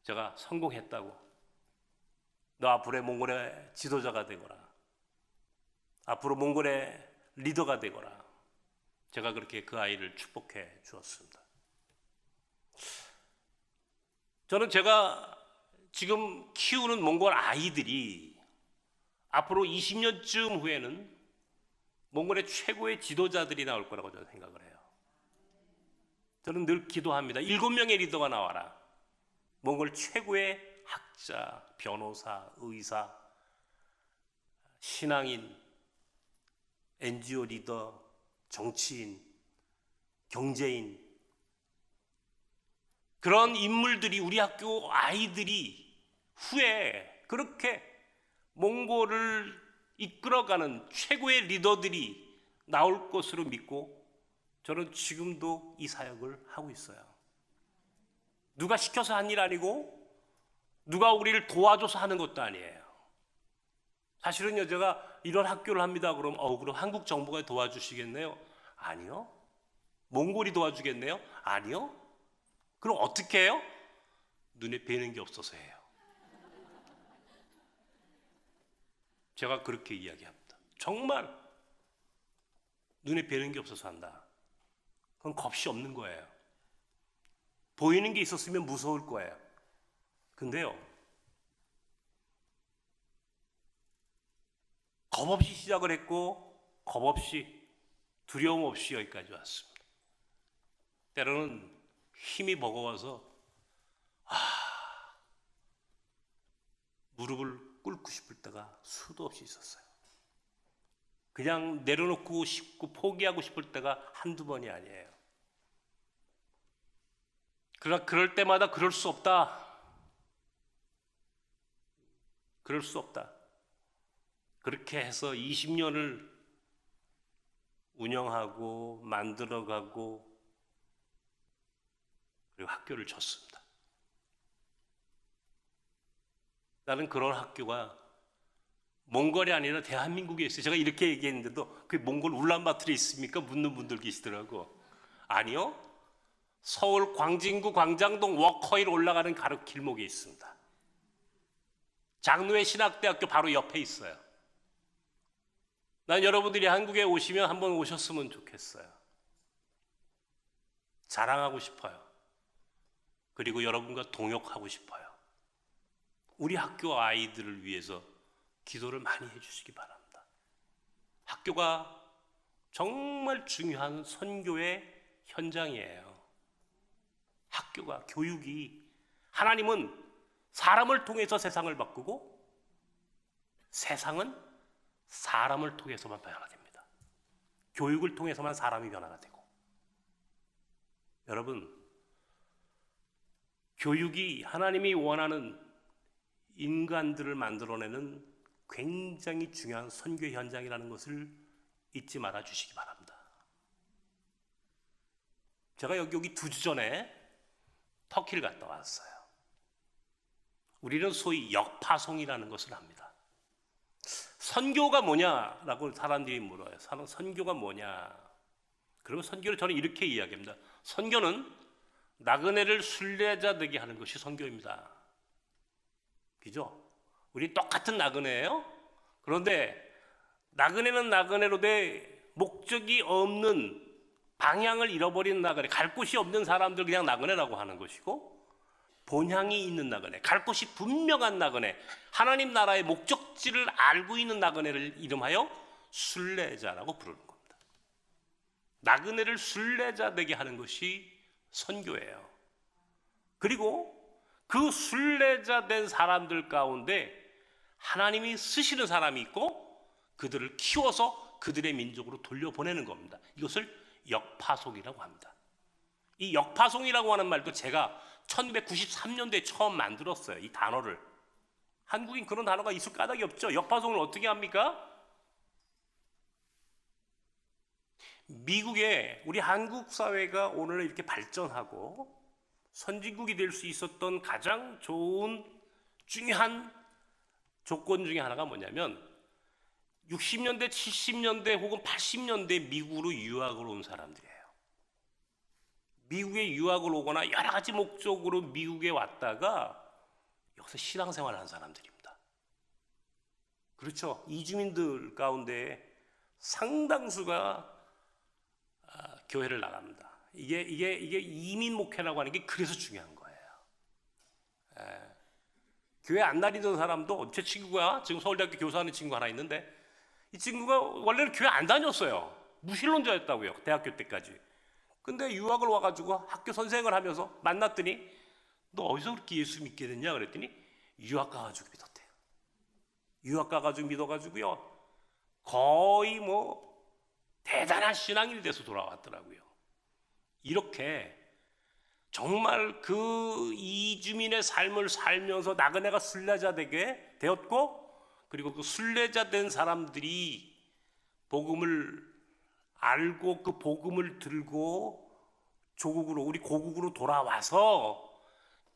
제가 성공했다고, 너 앞으로의 몽골의 지도자가 되거라, 앞으로 몽골의 리더가 되거라. 제가 그렇게 그 아이를 축복해 주었습니다. 저는 제가 지금 키우는 몽골 아이들이 앞으로 20년쯤 후에는 몽골의 최고의 지도자들이 나올 거라고 저는 생각을 해요. 저는 늘 기도합니다. 7명의 리더가 나와라. 몽골 최고의 학자, 변호사, 의사, 신앙인, NGO 리더, 정치인, 경제인, 그런 인물들이 우리 학교 아이들이 후에 그렇게 몽골을 이끌어가는 최고의 리더들이 나올 것으로 믿고 저는 지금도 이 사역을 하고 있어요. 누가 시켜서 한 일 아니고 누가 우리를 도와줘서 하는 것도 아니에요. 사실은요, 제가 이런 학교를 합니다. 그럼 한국 정부가 도와주시겠네요? 아니요. 몽골이 도와주겠네요? 아니요. 그럼 어떻게 해요? 눈에 뵈는 게 없어서 해요. 제가 그렇게 이야기합니다. 정말 눈에 뵈는 게 없어서 한다. 그건 겁이 없는 거예요. 보이는 게 있었으면 무서울 거예요. 근데요, 겁 없이 시작을 했고 겁 없이 두려움 없이 여기까지 왔습니다. 때로는 힘이 버거워서 무릎을 꿇고 싶을 때가 수도 없이 있었어요. 그냥 내려놓고 싶고 포기하고 싶을 때가 한두 번이 아니에요. 그러나 그럴 때마다 그럴 수 없다. 그럴 수 없다. 그렇게 해서 20년을 운영하고 만들어가고 그리고 학교를 줬습니다. 나는 그런 학교가 몽골이 아니라 대한민국에 있어요. 제가 이렇게 얘기했는데도 그게 몽골 울란바토르에 있습니까? 묻는 분들 계시더라고. 아니요. 서울 광진구 광장동 워커힐 올라가는 길목에 있습니다. 장로회 신학대학교 바로 옆에 있어요. 난 여러분들이 한국에 오시면 한번 오셨으면 좋겠어요. 자랑하고 싶어요. 그리고 여러분과 동역하고 싶어요. 우리 학교 아이들을 위해서 기도를 많이 해주시기 바랍니다. 학교가 정말 중요한 선교의 현장이에요. 학교가, 교육이, 하나님은 사람을 통해서 세상을 바꾸고 세상은 사람을 통해서만 변화됩니다. 교육을 통해서만 사람이 변화가 되고. 여러분, 교육이 하나님이 원하는 인간들을 만들어내는 굉장히 중요한 선교 현장이라는 것을 잊지 말아 주시기 바랍니다. 제가 여기 2주 전에 터키를 갔다 왔어요. 우리는 소위 역파송이라는 것을 합니다. 선교가 뭐냐라고 사람들이 물어요. 선교가 뭐냐? 그러면 선교를 저는 이렇게 이야기합니다. 선교는 나그네를 순례자 되게 하는 것이 선교입니다. 그죠? 우리 똑같은 나그네예요. 그런데 나그네는 나그네로 돼 목적이 없는, 방향을 잃어버린 나그네, 갈 곳이 없는 사람들 그냥 나그네라고 하는 것이고, 본향이 있는 나그네, 갈 곳이 분명한 나그네, 하나님 나라의 목적지를 알고 있는 나그네를 이름하여 순례자라고 부르는 겁니다. 나그네를 순례자 되게 하는 것이 선교예요. 그리고 그 순례자 된 사람들 가운데 하나님이 쓰시는 사람이 있고 그들을 키워서 그들의 민족으로 돌려보내는 겁니다. 이것을 역파송이라고 합니다. 이 역파송이라고 하는 말도 제가 1993년도에 처음 만들었어요. 이 단어를. 한국인 그런 단어가 있을 까닭이 없죠. 역파송을 어떻게 합니까? 미국에 우리 한국 사회가 오늘 이렇게 발전하고 선진국이 될 수 있었던 가장 좋은 중요한 조건 중에 하나가 뭐냐면 60년대, 70년대 혹은 80년대 미국으로 유학을 온 사람들이에요. 미국에 유학을 오거나 여러 가지 목적으로 미국에 왔다가 여기서 신앙생활을 한 사람들입니다. 그렇죠. 이주민들 가운데 상당수가 교회를 나갑니다. 이게 이민 목회라고 하는 게 그래서 중요한 거예요. 교회 안 다니던 사람도, 제 친구가 지금 서울대학교 교사하는 친구 하나 있는데 이 친구가 원래는 교회 안 다녔어요. 무신론자였다고요. 대학교 때까지. 근데 유학을 와가지고 학교 선생을 하면서 만났더니 너 어디서 그렇게 예수 믿게 됐냐 그랬더니 유학 가가지고 믿었대요. 유학 가가지고 믿어가지고요. 거의 뭐 대단한 신앙인이 돼서 돌아왔더라고요. 이렇게 정말 그 이주민의 삶을 살면서 나그네가 순례자 되게 되었고, 그리고 그 순례자 된 사람들이 복음을 알고 그 복음을 들고 조국으로, 우리 고국으로 돌아와서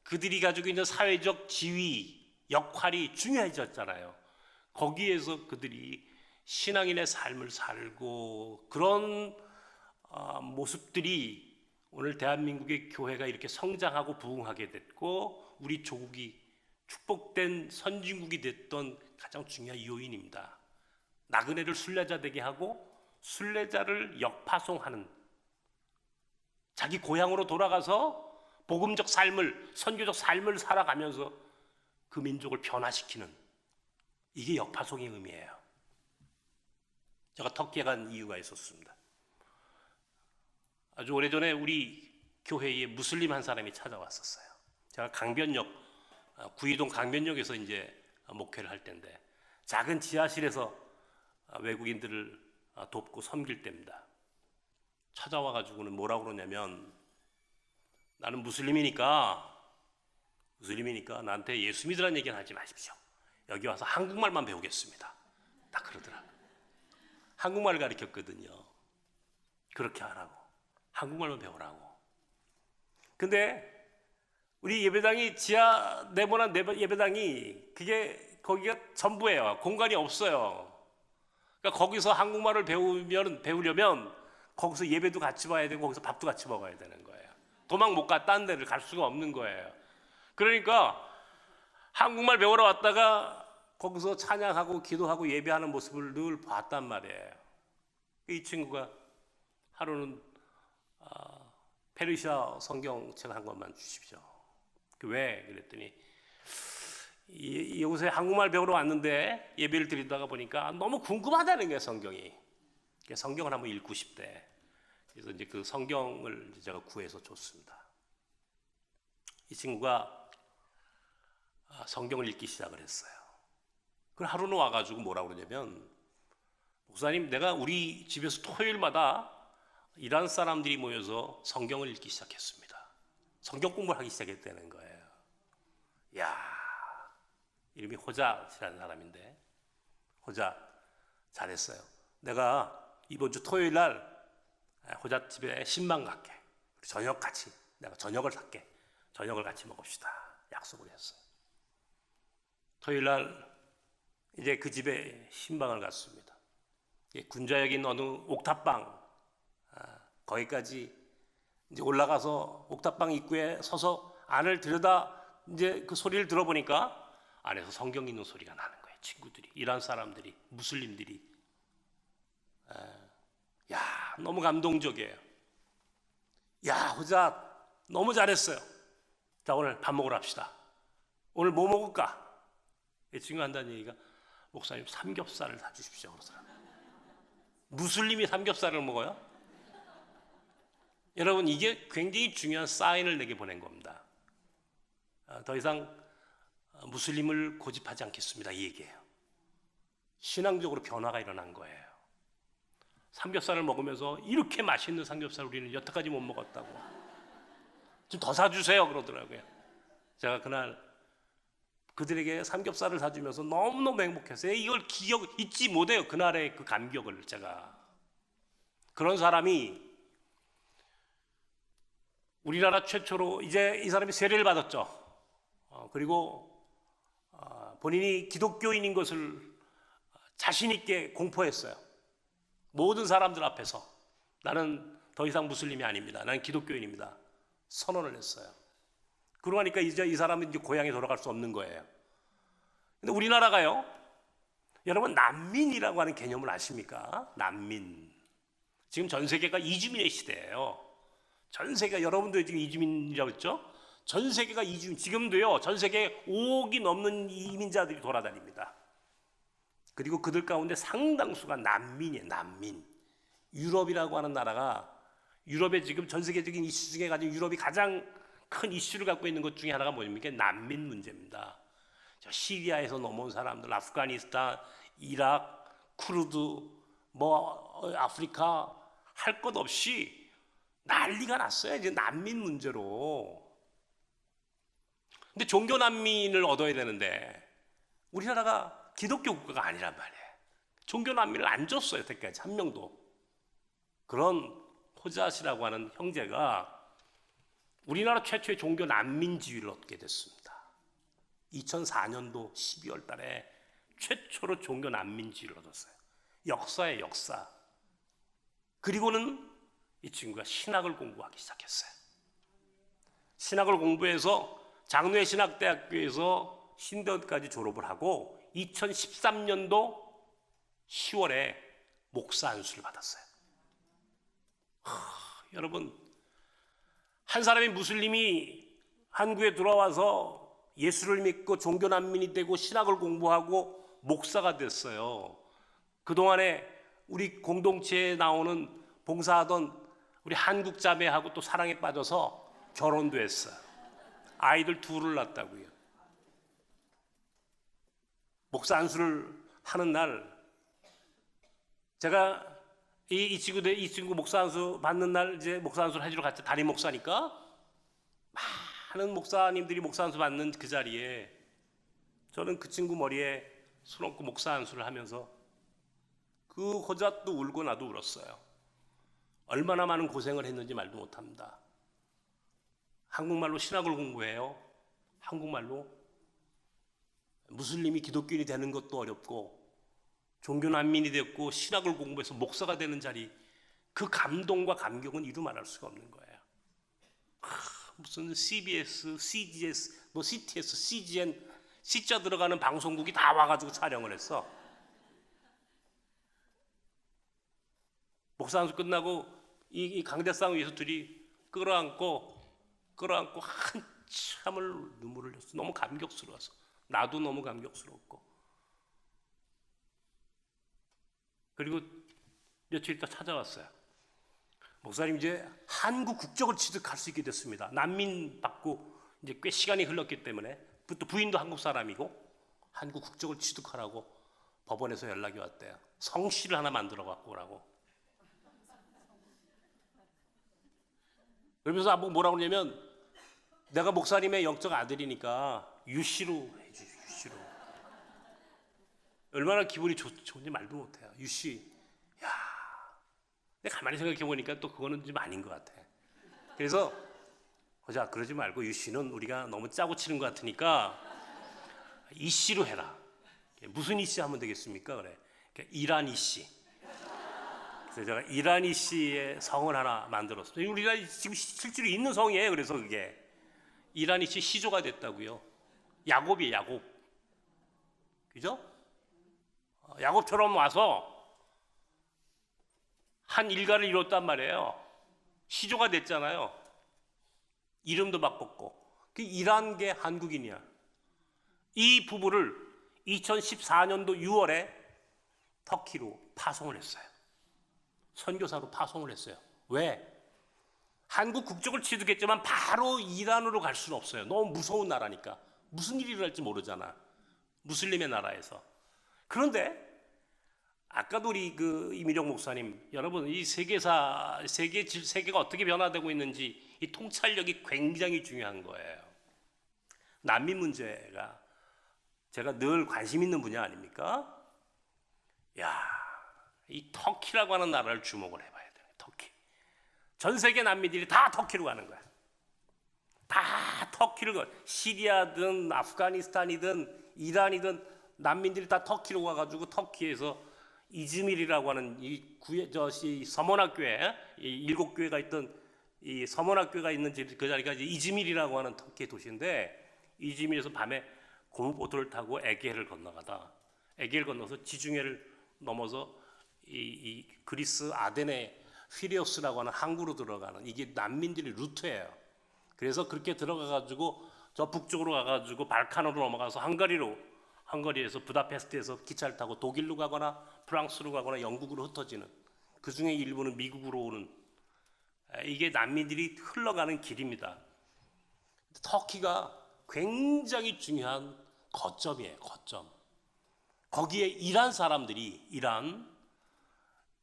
그들이 가지고 있는 사회적 지위, 역할이 중요해졌잖아요. 거기에서 그들이 신앙인의 삶을 살고, 그런 모습들이 오늘 대한민국의 교회가 이렇게 성장하고 부흥하게 됐고, 우리 조국이 축복된 선진국이 됐던 가장 중요한 요인입니다. 나그네를 순례자 되게 하고 순례자를 역파송하는, 자기 고향으로 돌아가서 복음적 삶을, 선교적 삶을 살아가면서 그 민족을 변화시키는, 이게 역파송의 의미예요. 제가 터키에 간 이유가 있었습니다. 아주 오래전에 우리 교회에 무슬림 한 사람이 찾아왔었어요. 제가 강변역, 구이동 강변역에서 이제 목회를 할 때인데, 작은 지하실에서 외국인들을 돕고 섬길 때입니다. 찾아와가지고는 뭐라고 그러냐면, 나는 무슬림이니까 나한테 예수 믿으라는 얘기는 하지 마십시오. 여기 와서 한국말만 배우겠습니다. 딱 그러더라고요. 한국말을 가르쳤거든요. 그렇게 하라고. 한국말만 배우라고. 근데 우리 예배당이 지하 네모난 예배당이 그게 거기가 전부예요. 공간이 없어요. 그러니까 거기서 한국말을 배우려면 거기서 예배도 같이 봐야 되고 거기서 밥도 같이 먹어야 되는 거예요. 도망 못 가, 딴 데를 갈 수가 없는 거예요. 그러니까 한국말 배우러 왔다가 거기서 찬양하고 기도하고 예배하는 모습을 늘 봤단 말이에요. 이 친구가 하루는 페르시아 성경책 한 권만 주십시오. 왜? 그랬더니 요새 한국말 배우러 왔는데 예배를 드리다가 보니까 너무 궁금하다는 거예요, 성경이. 성경을 한번 읽고 싶대. 그래서 이제 그 성경을 제가 구해서 줬습니다. 이 친구가 성경을 읽기 시작을 했어요. 그 하루는 와가지고 뭐라고 그러냐면, 목사님, 내가 우리 집에서 토요일마다 이란 사람들이 모여서 성경을 읽기 시작했습니다. 성경 공부를 하기 시작했다는 거예요. 야, 이름이 호자라는 사람인데, 호자 잘했어요. 내가 이번 주 토요일 날 호자 집에 10만 갈게. 저녁 같이, 내가 저녁을 살게. 저녁을 같이 먹읍시다. 약속을 했어요. 토요일 날 이제 그 집에 신방을 갔습니다. 군자역에 있는 어느 옥탑방, 거기까지 이제 올라가서 옥탑방 입구에 서서 안을 들여다 이제 그 소리를 들어보니까 안에서 성경 읽는 소리가 나는 거예요. 친구들이, 이란 사람들이, 무슬림들이. 야, 너무 감동적이에요. 야, 호자 너무 잘했어요. 자, 오늘 밥 먹으러 합시다. 오늘 뭐 먹을까? 이 친구가 한다는 얘기가, 목사님 삼겹살을 사주십시오. 그러더라고요. 무슬림이 삼겹살을 먹어요? 여러분, 이게 굉장히 중요한 사인을 내게 보낸 겁니다. 더 이상 무슬림을 고집하지 않겠습니다, 이 얘기예요. 신앙적으로 변화가 일어난 거예요. 삼겹살을 먹으면서 이렇게 맛있는 삼겹살 우리는 여태까지 못 먹었다고, 좀 더 사주세요 그러더라고요. 제가 그날 그들에게 삼겹살을 사주면서 너무너무 행복했어요. 이걸 잊지 못해요, 그날의 그 감격을. 제가 그런 사람이 우리나라 최초로, 이제 이 사람이 세례를 받았죠. 그리고 본인이 기독교인인 것을 자신 있게 공포했어요. 모든 사람들 앞에서 나는 더 이상 무슬림이 아닙니다. 나는 기독교인입니다. 선언을 했어요. 그러니까 이제 이 사람은 이제 고향에 돌아갈 수 없는 거예요. 근데 우리나라가요, 여러분 난민이라고 하는 개념을 아십니까? 난민. 지금 전 세계가 이주민의 시대예요. 전 세계가, 여러분도 지금 이주민이라고 했죠? 전 세계가 이주민, 지금도요, 전 세계 5억이 넘는 이민자들이 돌아다닙니다. 그리고 그들 가운데 상당수가 난민이에요, 난민. 유럽이라고 하는 나라가, 유럽의 지금 전 세계적인 이슈 중에 가지고 유럽이 가장 큰 이슈를 갖고 있는 것 중에 하나가 뭡니까? 난민 문제입니다. 저 시리아에서 넘어온 사람들, 아프가니스탄, 이라크, 쿠르드, 아프리카 할 것 없이 난리가 났어요. 이제 난민 문제로. 근데 종교 난민을 얻어야 되는데 우리나라가 기독교 국가가 아니란 말이에요. 종교 난민을 안 줬어요. 여태까지 한 명도. 그런 호자시라고 하는 형제가 우리나라 최초의 종교 난민 지위를 얻게 됐습니다. 2004년도 12월 달에 최초로 종교 난민 지위를 얻었어요. 역사의 역사. 그리고는 이 친구가 신학을 공부하기 시작했어요. 신학을 공부해서 장로의 신학대학교에서 신대원까지 졸업을 하고 2013년도 10월에 목사 안수를 받았어요. 여러분, 한 사람의 무슬림이 한국에 들어와서 예수를 믿고 종교 난민이 되고 신학을 공부하고 목사가 됐어요. 그동안에 우리 공동체에 나오는 봉사하던 우리 한국 자매하고 또 사랑에 빠져서 결혼도 했어요. 아이들 둘을 낳았다고요. 목사 안수를 하는 날 제가 이 친구 목사 안수 받는 날 이제 목사 안수를 해주러 갔죠. 담임 목사니까 많은 목사님들이 목사 안수 받는 그 자리에 저는 그 친구 머리에 손 얹고 목사 안수를 하면서 그 호자도 울고 나도 울었어요. 얼마나 많은 고생을 했는지 말도 못합니다. 한국말로 신학을 공부해요. 한국말로 무슬림이 기독교인이 되는 것도 어렵고 종교 난민이 됐고 신학을 공부해서 목사가 되는 자리, 그 감동과 감격은 이루 말할 수가 없는 거예요. 무슨 CBS, CGS, CTS, CGN, C자 들어가는 방송국이 다 와가지고 촬영을 했어. 목사 안수 끝나고 이 강대상 위에서 둘이 끌어안고 한참을 눈물을 흘렸어. 너무 감격스러워서. 나도 너무 감격스러웠고. 그리고 며칠 있다 찾아왔어요. 목사님, 이제 한국 국적을 취득할 수 있게 됐습니다. 난민 받고 이제 꽤 시간이 흘렀기 때문에 또 부인도 한국 사람이고 한국 국적을 취득하라고 법원에서 연락이 왔대요. 성씨를 하나 만들어 갖고 오라고. 그러면서 뭐라고 그러냐면 내가 목사님의 영적 아들이니까 유씨로 해주세요. 유씨로. 얼마나 기분이 좋은지 말도 못해요. 유씨. 야, 근데 가만히 생각해 보니까 또 그거는 좀 아닌 것 같아. 그래서 자, 그러지 말고 유씨는 우리가 너무 짜고 치는 것 같으니까 이씨로 해라. 무슨 이씨 하면 되겠습니까? 그래. 이란 이씨. 그래서 제가 이란 이씨의 성을 하나 만들었어요. 우리가 지금 실제로 있는 성이에요. 그래서 그게 이란 이씨 시조가 됐다고요. 야곱이에요, 야곱. 그죠? 야곱처럼 와서 한 일가를 이뤘단 말이에요. 시조가 됐잖아요. 이름도 바꿨고. 그 이란계 한국인이야. 이 부부를 2014년도 6월에 터키로 파송을 했어요. 선교사로 파송을 했어요. 왜? 한국 국적을 취득했지만 바로 이란으로 갈 수는 없어요. 너무 무서운 나라니까. 무슨 일이 일어날지 모르잖아. 무슬림의 나라에서. 그런데 아까도 우리 그 이미령 목사님, 여러분 이 세계가 어떻게 변화되고 있는지 이 통찰력이 굉장히 중요한 거예요. 난민 문제가 제가 늘 관심 있는 분야 아닙니까? 야, 이 터키라고 하는 나라를 주목을 해봐야 돼요. 터키. 전 세계 난민들이 다 터키로 가는 거야. 다 터키를 가. 시리아든 아프가니스탄이든 이란이든 난민들이 다 터키로 가가지고 터키에서 이즈밀이라고 하는 이 서문학교에 이 7교회가 있던 이 서문학교가 있는 그 자리가 이제 이즈밀이라고 하는 터키의 도시인데 이즈밀에서 밤에 고무보트를 타고 에게해를 건너가다 에게해를 건너서 지중해를 넘어서 이 그리스 아덴의 피레우스라고 하는 항구로 들어가는 이게 난민들의 루트예요. 그래서 그렇게 들어가가지고 저 북쪽으로 가가지고 발칸으로 넘어가서 헝가리에서 부다페스트에서 기차를 타고 독일로 가거나 프랑스로 가거나 영국으로 흩어지는 그 중에 일부는 미국으로 오는 이게 난민들이 흘러가는 길입니다. 터키가 굉장히 중요한 거점이에요. 거점. 거기에 이란 사람들이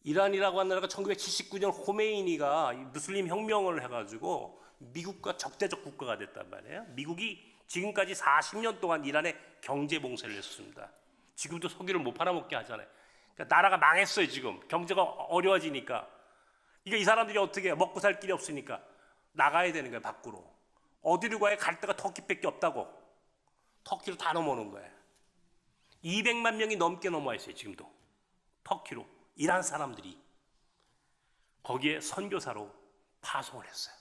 이란이라고 하는 나라가 1979년 호메이니가 무슬림 혁명을 해가지고 미국과 적대적 국가가 됐단 말이에요. 미국이 지금까지 40년 동안 이란에 경제 봉쇄를 했습니다. 지금도 석유를 못 팔아먹게 하잖아요. 그러니까 나라가 망했어요. 지금 경제가 어려워지니까. 이게 이 사람들이 어떻게 해요? 먹고 살 길이 없으니까 나가야 되는 거예요. 밖으로. 어디로 가야 갈 데가 터키밖에 없다고. 터키로 다 넘어오는 거예요. 200만 명이 넘게 넘어와 있어요. 지금도. 터키로. 이란 사람들이 거기에 선교사로 파송을 했어요.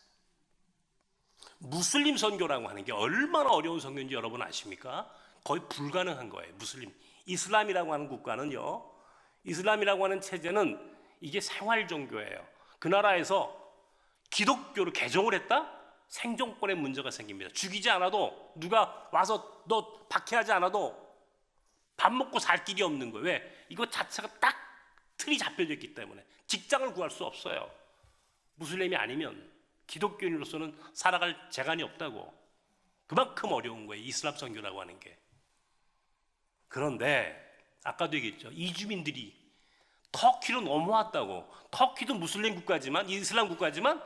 무슬림 선교라고 하는 게 얼마나 어려운 선교인지 여러분 아십니까? 거의 불가능한 거예요. 무슬림. 이슬람이라고 하는 국가는요. 이슬람이라고 하는 체제는 이게 생활 종교예요. 그 나라에서 기독교를 개종을 했다? 생존권에 문제가 생깁니다. 죽이지 않아도 누가 와서 너 박해하지 않아도 밥 먹고 살 길이 없는 거예요. 왜? 이거 자체가 딱 틀이 잡혀져 있기 때문에 직장을 구할 수 없어요. 무슬림이 아니면 기독교인으로서는 살아갈 재간이 없다고. 그만큼 어려운 거예요. 이슬람 선교라고 하는 게. 그런데 아까도 얘기했죠. 이주민들이 터키로 넘어왔다고. 터키도 무슬림 국가지만 이슬람 국가지만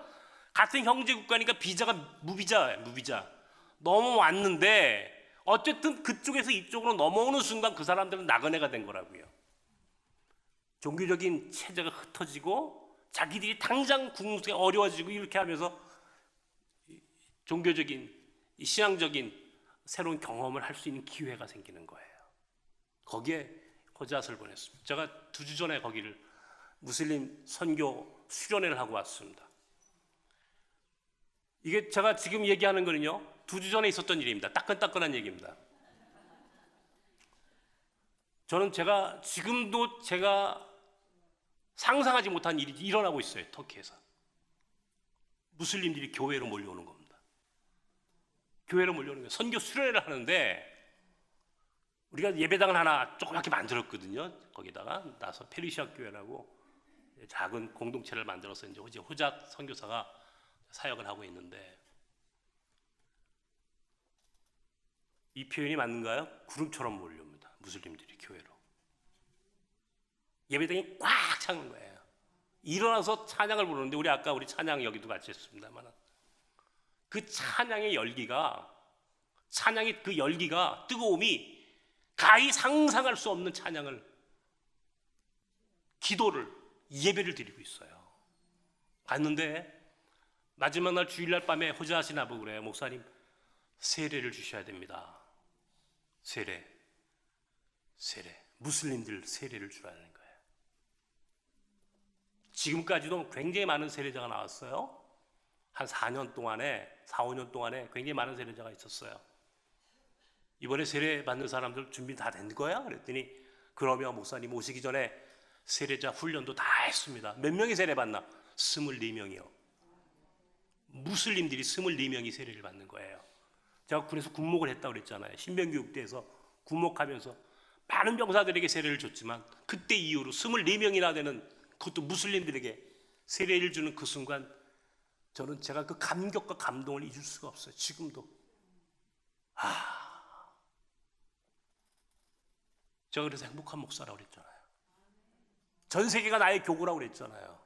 같은 형제 국가니까 비자가 무비자예요. 무비자. 넘어왔는데 어쨌든 그쪽에서 이쪽으로 넘어오는 순간 그 사람들은 나그네가 된 거라고요. 종교적인 체제가 흩어지고 자기들이 당장 국무가 어려워지고 이렇게 하면서 종교적인 신앙적인 새로운 경험을 할 수 있는 기회가 생기는 거예요. 거기에 호자스를 보냈습니다. 제가 2주 전에 거기를 무슬림 선교 수련회를 하고 왔습니다. 이게 제가 지금 얘기하는 거는요 2주 전에 있었던 일입니다. 따끈따끈한 얘기입니다. 저는 지금도 제가 상상하지 못한 일이 일어나고 있어요. 터키에서. 무슬림들이 교회로 몰려오는 겁니다. 교회로 몰려오는 거예요. 선교 수련회를 하는데 우리가 예배당을 하나 조그맣게 만들었거든요. 거기다가 나서 페르시아 교회라고 작은 공동체를 만들어서 이제 호자 선교사가 사역을 하고 있는데 이 표현이 맞는가요? 구름처럼 몰려옵니다. 무슬림들이 교회로. 예배당이 꽉 차는 거예요. 일어나서 찬양을 부르는데 우리 찬양 여기도 같이 했습니다만 그 찬양의 열기가 뜨거움이 가히 상상할 수 없는 찬양을 기도를 예배를 드리고 있어요. 갔는데 마지막 날 주일날 밤에 호자하시 나보고 그래요. 목사님 세례를 주셔야 됩니다. 세례 무슬림들 세례를 주라는 거예요. 지금까지도 굉장히 많은 세례자가 나왔어요. 한 4, 5년 동안에 굉장히 많은 세례자가 있었어요. 이번에 세례 받는 사람들 준비 다 된 거야? 그랬더니 그러면 목사님 오시기 전에 세례자 훈련도 다 했습니다. 몇 명이 세례 받나? 24명이요. 무슬림들이 24명이 세례를 받는 거예요. 제가 군에서 군목을 했다고 그랬잖아요. 신병교육대에서 군목하면서 많은 병사들에게 세례를 줬지만 그때 이후로 24명이나 되는 그것도 무슬림들에게 세례를 주는 그 순간 저는 제가 그 감격과 감동을 잊을 수가 없어요. 지금도. 제가 그래서 행복한 목사라고 그랬잖아요. 전 세계가 나의 교구라고 그랬잖아요.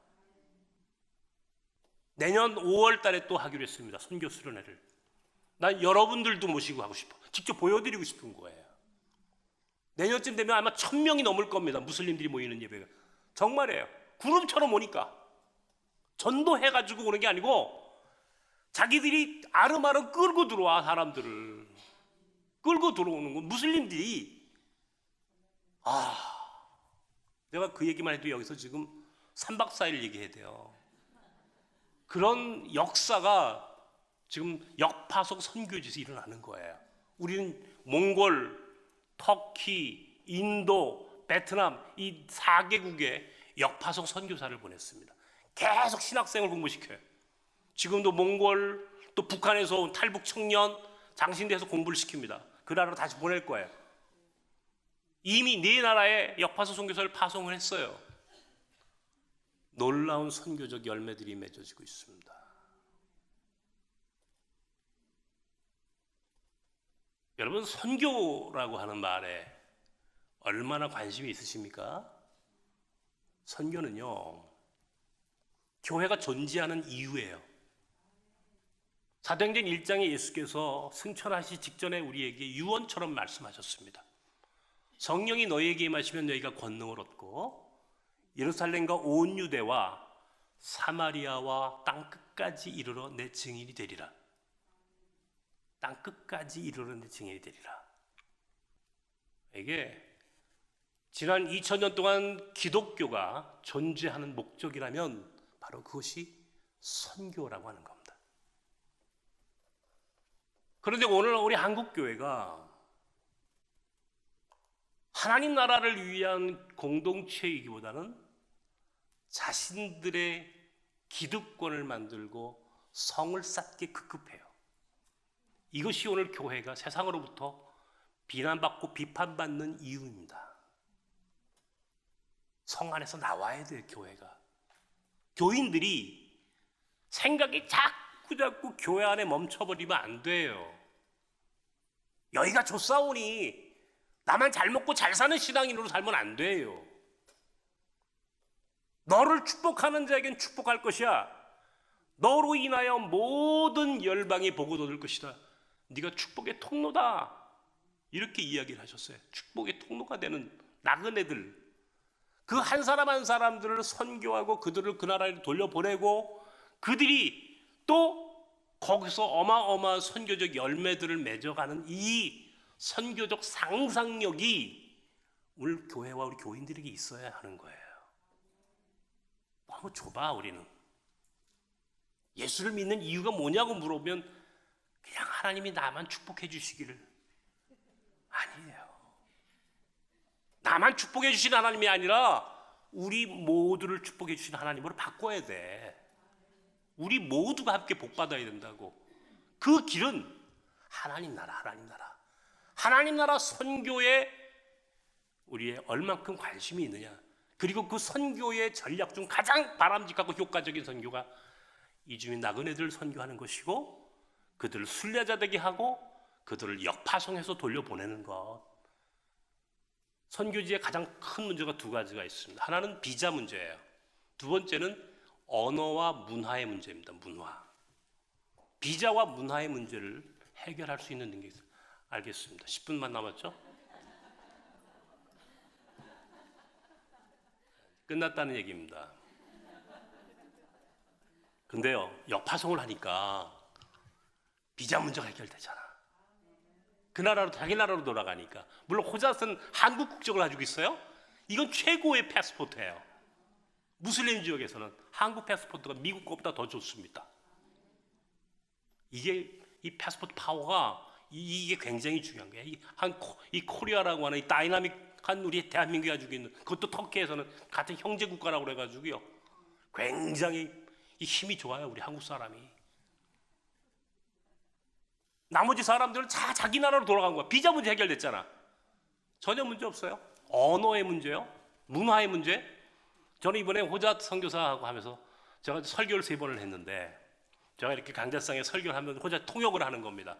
내년 5월 달에 또 하기로 했습니다. 선교 수련회를. 난 여러분들도 모시고 하고 싶어. 직접 보여드리고 싶은 거예요. 내년쯤 되면 아마 1000명이 넘을 겁니다. 무슬림들이 모이는 예배가. 정말이에요. 구름처럼 오니까. 전도해가지고 오는 게 아니고 자기들이 아름아름 끌고 들어와. 사람들을 끌고 들어오는 거. 무슬림들이 내가 그 얘기만 해도 여기서 지금 3박 4일 얘기해야 돼요. 그런 역사가 지금 역파석 선교지에서 일어나는 거예요. 우리는 몽골, 터키, 인도, 베트남 이 4개국에 역파석 선교사를 보냈습니다. 계속 신학생을 공부시켜요. 지금도 몽골 또 북한에서 온 탈북 청년 장신대에서 공부를 시킵니다. 그 나라로 다시 보낼 거예요. 이미 4나라에 역파석 선교사를 파송을 했어요. 놀라운 선교적 열매들이 맺어지고 있습니다. 여러분, 선교라고 하는 말에 얼마나 관심이 있으십니까? 선교는요, 교회가 존재하는 이유예요. 사도행전 1장에 예수께서 승천하시 직전에 우리에게 유언처럼 말씀하셨습니다. 성령이 너희에게 임하시면 너희가 권능을 얻고 예루살렘과 온 유대와 사마리아와 땅끝까지 이르러 내 증인이 되리라. 땅끝까지 이르러 내 증인이 되리라. 이게 지난 2000년 동안 기독교가 존재하는 목적이라면 바로 그것이 선교라고 하는 겁니다. 그런데 오늘 우리 한국교회가 하나님 나라를 위한 공동체이기보다는 자신들의 기득권을 만들고 성을 쌓기에 급급해요. 이것이 오늘 교회가 세상으로부터 비난받고 비판받는 이유입니다. 성 안에서 나와야 돼요, 교회가. 교인들이 생각이 자꾸 교회 안에 멈춰버리면 안 돼요. 여기가 좋사오니 나만 잘 먹고 잘 사는 신앙인으로 살면 안 돼요. 너를 축복하는 자에겐 축복할 것이야. 너로 인하여 모든 열방이 복을 얻을 것이다. 네가 축복의 통로다. 이렇게 이야기를 하셨어요. 축복의 통로가 되는 나그네들, 그 한 사람 한 사람들을 선교하고 그들을 그 나라에 돌려보내고 그들이 또 거기서 어마어마한 선교적 열매들을 맺어가는 이 선교적 상상력이 우리 교회와 우리 교인들에게 있어야 하는 거예요. 너무 좁아. 우리는 예수를 믿는 이유가 뭐냐고 물어보면 그냥 하나님이 나만 축복해 주시기를. 아니에요. 나만 축복해 주신 하나님이 아니라 우리 모두를 축복해 주신 하나님으로 바꿔야 돼. 우리 모두가 함께 복 받아야 된다고. 그 길은 하나님 나라, 하나님 나라. 하나님 나라 선교에 우리의 얼만큼 관심이 있느냐. 그리고 그 선교의 전략 중 가장 바람직하고 효과적인 선교가 이주민 나그네들을 선교하는 것이고 그들을 순례자 되게 하고 그들을 역파송해서 돌려보내는 것. 선교지에 가장 큰 문제가 두 가지가 있습니다. 하나는 비자 문제예요. 두 번째는 언어와 문화의 문제입니다. 문화. 비자와 문화의 문제를 해결할 수 있는 능력이 있어요. 알겠습니다. 10분만 남았죠? 끝났다는 얘기입니다. 근데요, 역파송을 하니까 비자 문제가 해결되잖아. 그 나라로, 자기 나라로 돌아가니까. 물론 호자스는 한국 국적을 가지고 있어요. 이건 최고의 패스포트예요. 무슬림 지역에서는 한국 패스포트가 미국 것보다 더 좋습니다. 이게 이 패스포트 파워가 이게 굉장히 중요한 거예요. 이 코리아라고 하는 이 다이나믹한 우리 대한민국이 가지고 있는, 그것도 터키에서는 같은 형제 국가라고 그래가지고요. 굉장히 이 힘이 좋아요, 우리 한국 사람이. 나머지 사람들은 다 자기 나라로 돌아간 거야. 비자 문제 해결됐잖아. 전혀 문제 없어요. 언어의 문제요, 문화의 문제. 저는 이번에 호자 선교사하고 하면서 제가 설교를 3번을 했는데 제가 이렇게 강좌상에 설교를 하면 호자 통역을 하는 겁니다.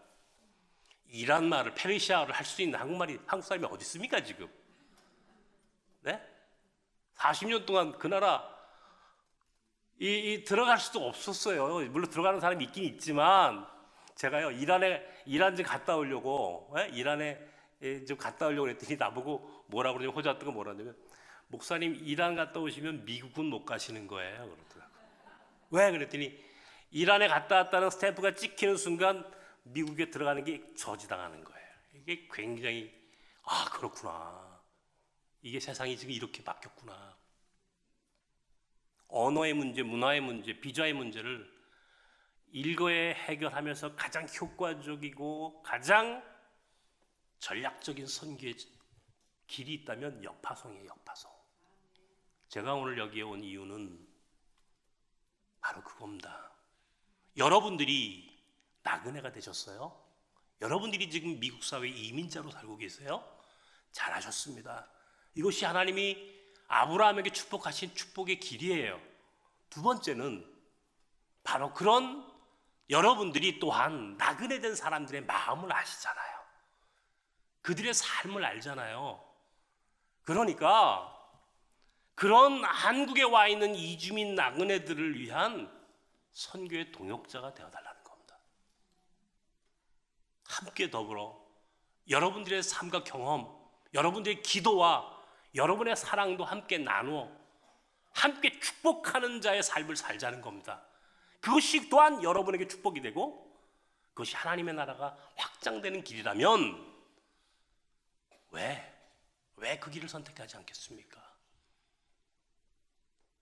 이란 말을, 페르시아어를 할 수 있는 한국 사람이 어디 있습니까 지금? 네? 40년 동안 그 나라 들어갈 수도 없었어요. 물론 들어가는 사람이 있긴 있지만 제가요 이란 좀 갔다 오려고 이란에 좀 갔다 오려고 그랬더니 나보고 뭐라고 그러냐면 호자뜨가 뭐라 그러냐면 목사님 이란 갔다 오시면 미국은 못 가시는 거예요 그러더라고요. 왜? 그랬더니 이란에 갔다 왔다는 스탬프가 찍히는 순간 미국에 들어가는 게 저지당하는 거예요. 이게 굉장히 그렇구나. 이게 세상이 지금 이렇게 바뀌었구나. 언어의 문제, 문화의 문제, 비자의 문제를 일거에 해결하면서 가장 효과적이고 가장 전략적인 선교의 길이 있다면 역파송이에요. 역파송. 제가 오늘 여기에 온 이유는 바로 그겁니다. 여러분들이 나그네가 되셨어요. 여러분들이 지금 미국 사회 이민자로 살고 계세요. 잘하셨습니다. 이것이 하나님이 아브라함에게 축복하신 축복의 길이에요. 두 번째는 바로 그런 여러분들이 또한 나그네된 사람들의 마음을 아시잖아요. 그들의 삶을 알잖아요. 그러니까 그런 한국에 와 있는 이주민 나그네들을 위한 선교의 동역자가 되어달라는 겁니다. 함께 더불어 여러분들의 삶과 경험, 여러분들의 기도와 여러분의 사랑도 함께 나누어 함께 축복하는 자의 삶을 살자는 겁니다. 그것이 또한 여러분에게 축복이 되고 그것이 하나님의 나라가 확장되는 길이라면 왜 그 길을 선택하지 않겠습니까?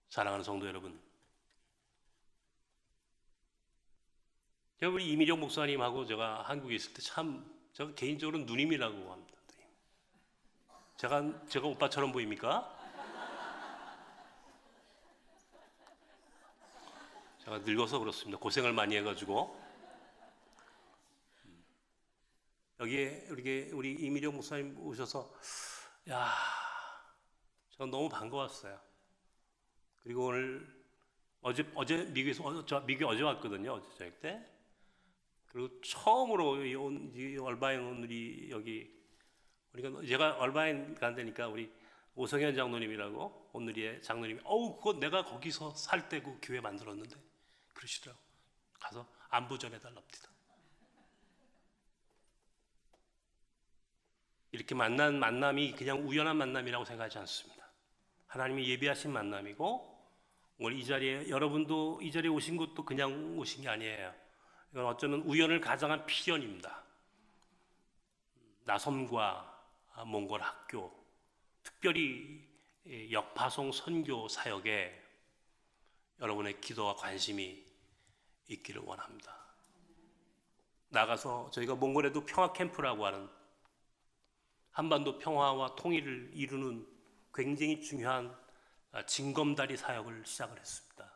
사랑하는 성도 여러분, 우리 이미정 목사님하고 제가 한국에 있을 때 참 제가 개인적으로 누님이라고 합니다. 제가 오빠처럼 보입니까? 제가 늙어서 그렇습니다. 고생을 많이 해가지고. 여기에 우리 이미정 목사님 오셔서 제가 너무 반가웠어요. 그리고 오늘 어제 미국에 어제 왔거든요. 어제 저녁 때. 그리고 처음으로 이 얼바인 오늘이 여기 제가 얼바인 간다니까 우리 오성현 장로님이라고 오늘의 장로님이 그거 내가 거기서 살 때 그 교회 만들었는데 그러시더라고. 가서 안부 전해달랍니다. 이렇게 만난 만남이 그냥 우연한 만남이라고 생각하지 않습니다. 하나님이 예비하신 만남이고 오늘 이 자리에 여러분도 이 자리에 오신 것도 그냥 오신 게 아니에요. 이건 어쩌면 우연을 가장한 필연입니다. 나섬과 몽골 학교, 특별히 역파송 선교 사역에 여러분의 기도와 관심이 있기를 원합니다. 나가서 저희가 몽골에도 평화 캠프라고 하는 한반도 평화와 통일을 이루는 굉장히 중요한 징검다리 사역을 시작을 했습니다.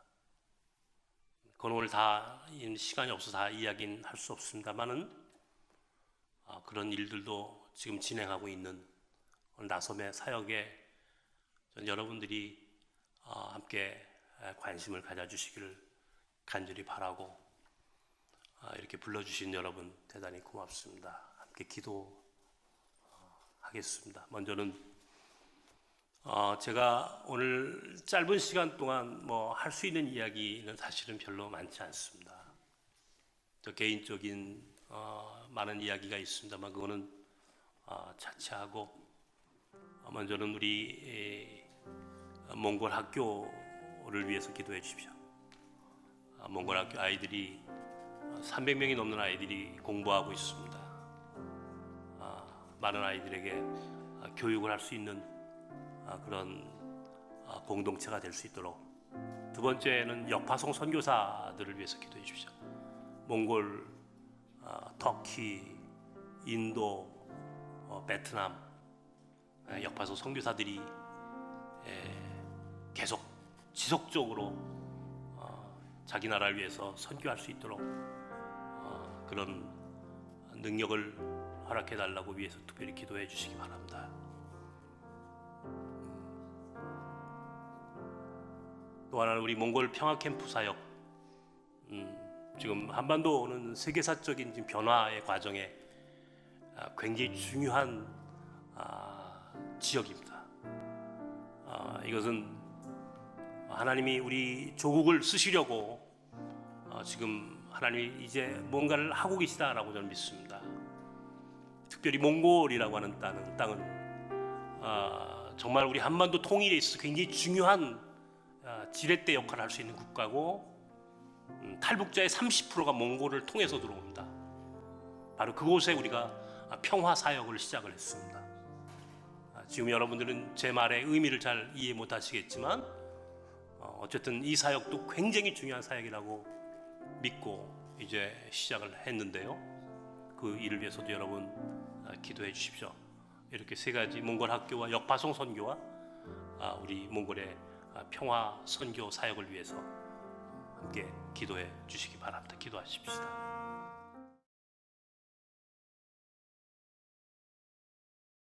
그건 오늘 다 시간이 없어서 다 이야기는 할 수 없습니다만은 그런 일들도 지금 진행하고 있는 오늘 나섬의 사역에 전 여러분들이 함께 관심을 가져주시기를 간절히 바라고 이렇게 불러주신 여러분 대단히 고맙습니다. 함께 기도하겠습니다. 먼저는 제가 오늘 짧은 시간 동안 할 수 있는 이야기는 사실은 별로 많지 않습니다. 저 개인적인 많은 이야기가 있습니다만 그거는 차치하고 먼저는 우리 몽골 학교를 위해서 기도해 주십시오. 몽골 학교 아이들이 300명이 넘는 아이들이 공부하고 있습니다. 많은 아이들에게 교육을 할 수 있는 그런 공동체가 될 수 있도록. 두 번째는 역파송 선교사들을 위해서 기도해 주십시오. 몽골, 터키, 인도, 베트남 역파송 선교사들이 계속 지속적으로 자기 나라를 위해서 선교할 수 있도록 그런 능력을 허락해 달라고 위해서 특별히 기도해 주시기 바랍니다. 또 하나는 우리 몽골 평화 캠프 사역. 지금 한반도는 세계사적인 지금 변화의 과정에 굉장히 중요한 지역입니다. 이것은 하나님이 우리 조국을 쓰시려고 지금 하나님이 이제 뭔가를 하고 계시다라고 저는 믿습니다. 특별히 몽골이라고 하는 땅은 정말 우리 한반도 통일에 있어서 굉장히 중요한 지렛대 역할을 할 수 있는 국가고 탈북자의 30%가 몽골을 통해서 들어옵니다. 바로 그곳에 우리가 평화 사역을 시작을 했습니다. 지금 여러분들은 제 말의 의미를 잘 이해 못하시겠지만 어쨌든 이 사역도 굉장히 중요한 사역이라고 믿고 이제 시작을 했는데요. 그 일을 위해서도 여러분 기도해 주십시오. 이렇게 세 가지 몽골 학교와 역파송 선교와 우리 몽골의 평화 선교 사역을 위해서 함께 기도해 주시기 바랍니다. 기도하십시다.